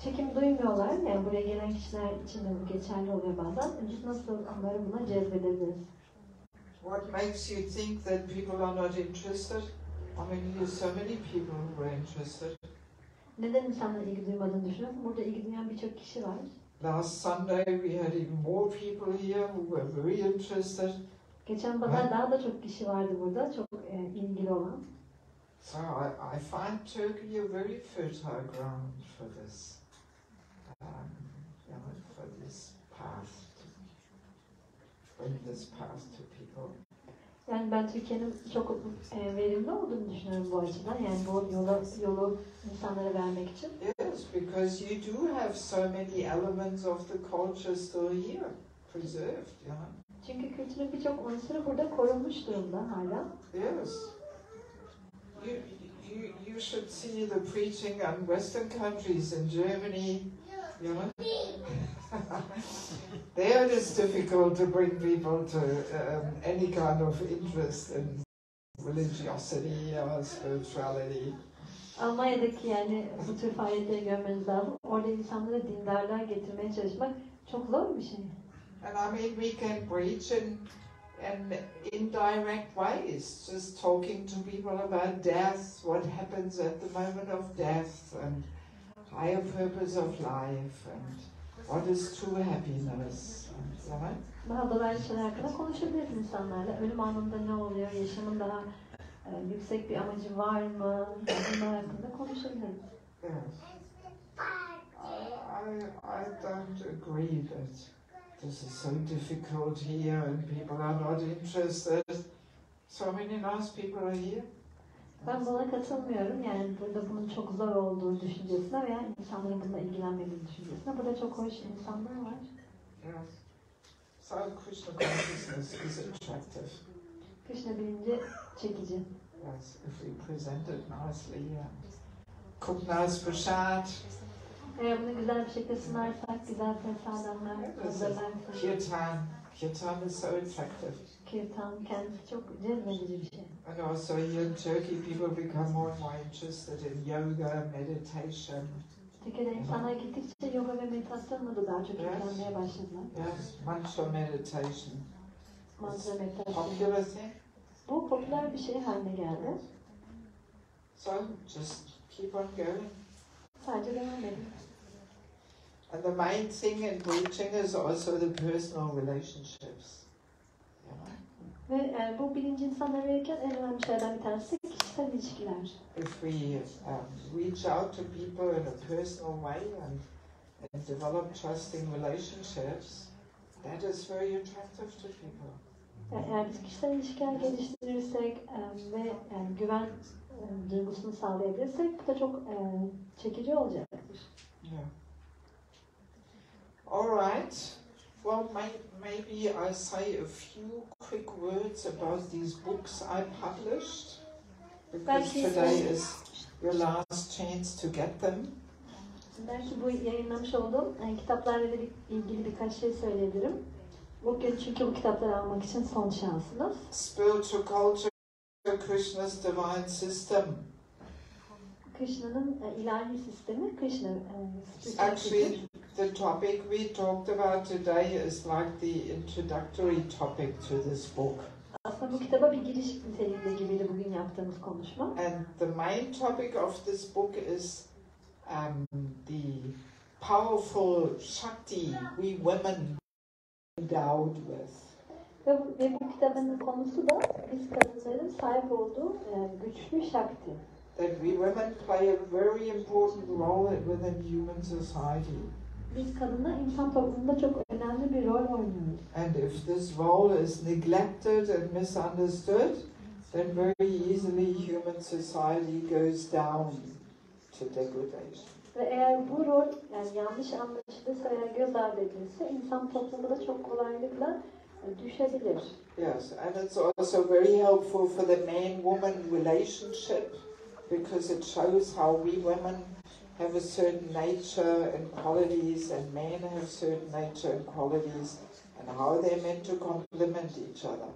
çekim duymuyorlar. Yani buraya gelen kişiler için de bu geçerli oluyor bazen. Biz nasıl onları buna cezbedebiliriz? What makes you think that people are not interested? I mean, there's so many people who are interested. Neden insanlar ilgi duymadığını düşünüyorsun? Burada ilgi duyan birçok kişi var. Last Sunday we had even more people here who were very interested. Geçen pazar daha da çok kişi vardı burada, çok ilgili olan. So I find Turkey a very fertile ground for this, for this path, to bring this path to people. Yani ben Türkiye'nin çok verimli olduğunu düşünüyorum bu açıdan. Yani bu yolu insanlara vermek için. Yes, because you do have so many elements of the culture still here, preserved, Çünkü kültürün birçok unsuru burada korunmuş durumda hala. Yes. You should see the preaching in Western countries, in Germany, There it is difficult to bring people to any kind of interest in religiosity or spirituality. Almanya'daki yani bu tür faaliyetleri görmeniz lazım. Orada insanlara dindarlığa getirmeye çalışmak çok zor bir şey. And I mean, we can preach in indirect ways, just talking to people about death, what happens at the moment of death, and higher purpose of life, and what is true happiness. Daha dolaylı şeyler hakkında konuşabiliriz insanlarla. Ölüm anında ne oluyor, yaşamın daha yüksek bir amacı var mı? Bunlar hakkında konuşabiliriz. Yes. I don't agree that this is so difficult here and people are not interested. So many nice people are here. Ben buna katılmıyorum. Yani burada bunun çok zor olduğu düşüncesine veya insanların bununla ilgilenmediği düşüncesine. Burada çok hoş insanlar var. Yes. So Krishna consciousness is attractive. Krishna bilinci çekici. Yes, if we present it nicely and cook nice prasad. Eğer bunu güzel bir şekilde sunarsak, güzel prasadamlar hazırlarsak. Kirtan is so attractive. Kirtan kendisi çok cezbedici bir şey. And also here in Turkey people become more and more interested in yoga, meditation. Türkiye'de insanlar gittikçe yoga ve meditasyonla da daha çok ilgilenmeye başladılar. Yes, mantra meditation. Mantra meditasyon. Popular thing. Bu popüler bir şey haline geldi. So just keep on going. Sadece devam edin. And the main thing in preaching is also the personal relationships. Ve bu bilinci insanlara verirken en önemli şeylerden bir tanesi kişisel ilişkiler. If we reach out to people in a personal way and develop trusting relationships, that is very attractive to people. Eğer biz kişisel ilişkiler geliştirirsek ve güven duygusunu sağlayabilirsek bu da çok çekici olacaktır. Yeah. All right. Well, maybe I say a few quick words about these books I published, because today is your last chance to get them. Belki bu yayınlamış olduğum kitaplarla ilgili birkaç şey söyleyebilirim. Bugün çünkü bu kitapları almak için son şansınız. Spiritual Culture, Krishna's Divine System. Krishna'nın ilahi sistemi, Krishna. Actually, the topic we talked about today is like the introductory topic to this book. Aslında bu kitaba bir giriş niteliğinde gibiydi bugün yaptığımız konuşma. And the main topic of this book is the powerful Shakti we women endowed with. Ve bu kitabın konusu da biz kadınların sahip olduğu güçlü Shakti. That we women play a very important role within human society. Biz kadınlar insan toplumunda çok önemli bir rol oynuyoruz. And if this role is neglected and misunderstood, then very easily human society goes down to degradation. Ve eğer bu rol yanlış anlaşılırsa veya göz ardı edilirse insan toplumu da çok kolaylıkla düşebilir. Yes, and it's also very helpful for the man-woman relationship because it shows how we women have a certain nature and qualities and men have certain nature and qualities and how they're meant to complement each other.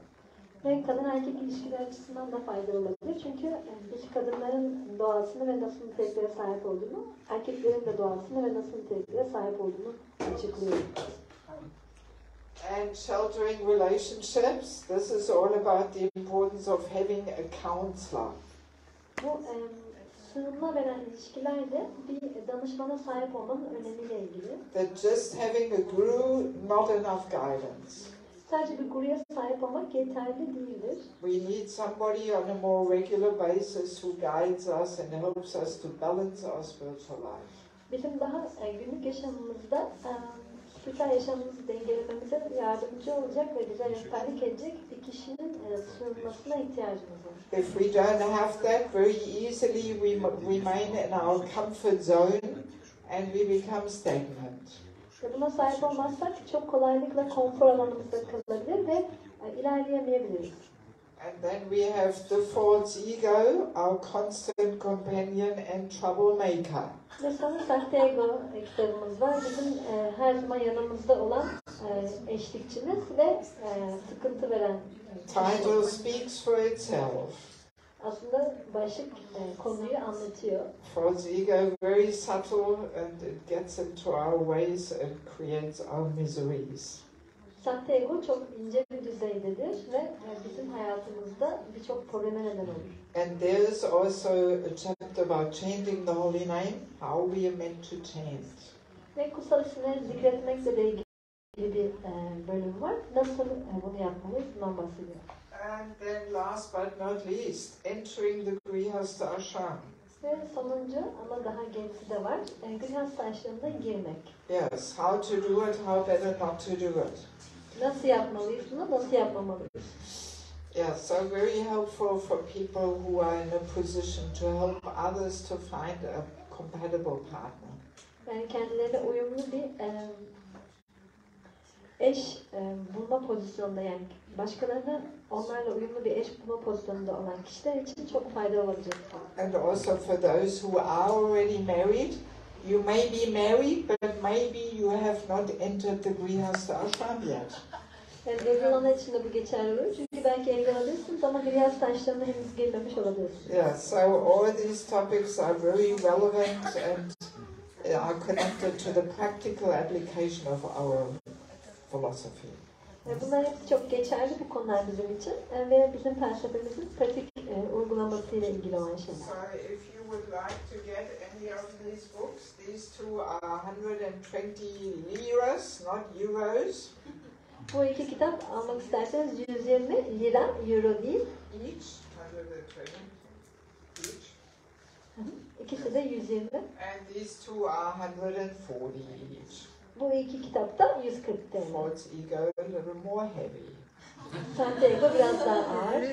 Ve kadın erkek ilişkileri açısından da faydalı olabilir. Çünkü biz kadınların doğasını ve nasıl niteliklere sahip olduğunu, erkeklerin de doğasını ve nasıl niteliklere sahip olduğunu açıklıyoruz. And sheltering relationships, this is all about the importance of having a counselor. Bu sığınma veren ilişkilerde bir danışmana sahip olmanın önemiyle ilgili. That just having a guru, not enough guidance. Sadece bir guruya sahip olmak yeterli değildir. We need somebody on a more regular basis who guides us and helps us to balance our spiritual life. Bizim daha günlük yaşamımızda spiritüel yaşamımızı dengelememize yardımcı olacak ve bize rehberlik edecek bir kişinin sığınmasına ihtiyacımız var. If we don't have that, very easily we remain in our comfort zone and we become stagnant. Ve buna sahip olmazsak çok kolaylıkla konfor alanımızda kalabilir ve ilerleyemeyebiliriz. And then we have the false ego, our constant companion and troublemaker. Ve sonra sahte ego kitabımız var. Bizim her zaman yanımızda olan eşlikçimiz ve sıkıntı veren Title speaks for itself. Aslında başlık konuyu anlatıyor. False ego very subtle and it gets into our ways and creates our miseries. Sahte ego çok ince bir düzeydedir ve bizim hayatımızda birçok probleme neden olur. And there is also a chapter about chanting the holy name, how we are meant to chant. Ve kutsal isimleri zikretmekle de ilgili bir bölüm var. Nasıl bunu yapmalıyız? Bundan bahsediyor. And then last but not least, entering the Grihastha ashram. Ve sonuncu ama daha gerisi de var. Grihastha ashramına girmek. Yes, how to do it, how better not to do it. Nasıl yapmalıyız bunu, nasıl yapmamalıyız? Yeah, so very helpful for people who are in a position to help others to find a compatible partner. Yani kendilerine uyumlu bir eş bulma pozisyonunda, yani başkalarına onlarla uyumlu bir eş bulma pozisyonunda olan kişiler için çok faydalı olacak. And also for those who are already married, you may be married, but maybe you have not entered the Grihastha ashram yet. Yani evli olanlar için de bu geçerli olur. Çünkü belki evli olabilirsiniz ama Grihastha ashramına henüz girmemiş olabilirsiniz. Yeah, so all these topics are very relevant and are connected to the practical application of our philosophy. Bunlar hepsi çok geçerli bu konular bizim için ve bizim felsefemizin pratik uygulamasıyla ilgili olan şeyler. So if you would like to get any of these books, these two are 120 liras, not euros. Bu iki kitap almak isterseniz 120 lira, euro değil. Each, 120 each. İkisi de 120. And these two are 140 each. Bu iki kitap da 140 TL. False ego a little more heavy. Sahte ego biraz daha ağır.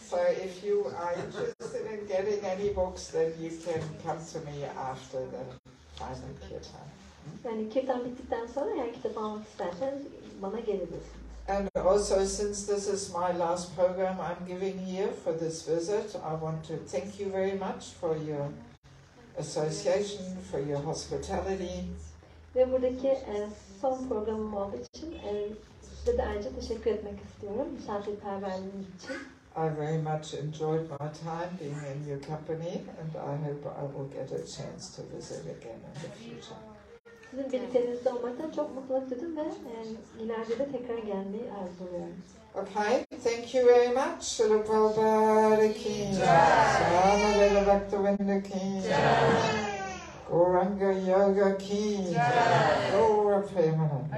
So if you are interested in getting any books, then you can come to me after the final kirtan. Yani kirtan bittikten sonra eğer kitap almak isterseniz bana gelebilirsiniz. And also, since this is my last program I'm giving here for this visit, I want to thank you very much for your association, for your hospitality. Ve buradaki son programım olduğu için size de ayrıca teşekkür etmek istiyorum misafirperverliğiniz için. I very much enjoyed my time being in your company, and I hope I will get a chance to visit again in the future. Sizin birlikteliğinizde olmaktan çok mutluluk duydum ve ileride de tekrar gelmeyi arzuluyorum. Okay, thank you very much. Srila Prabhupada ki jai, Swami Bhaktivinoda ki jai, Gauranga Yoga ki jai, Gaura Premanand.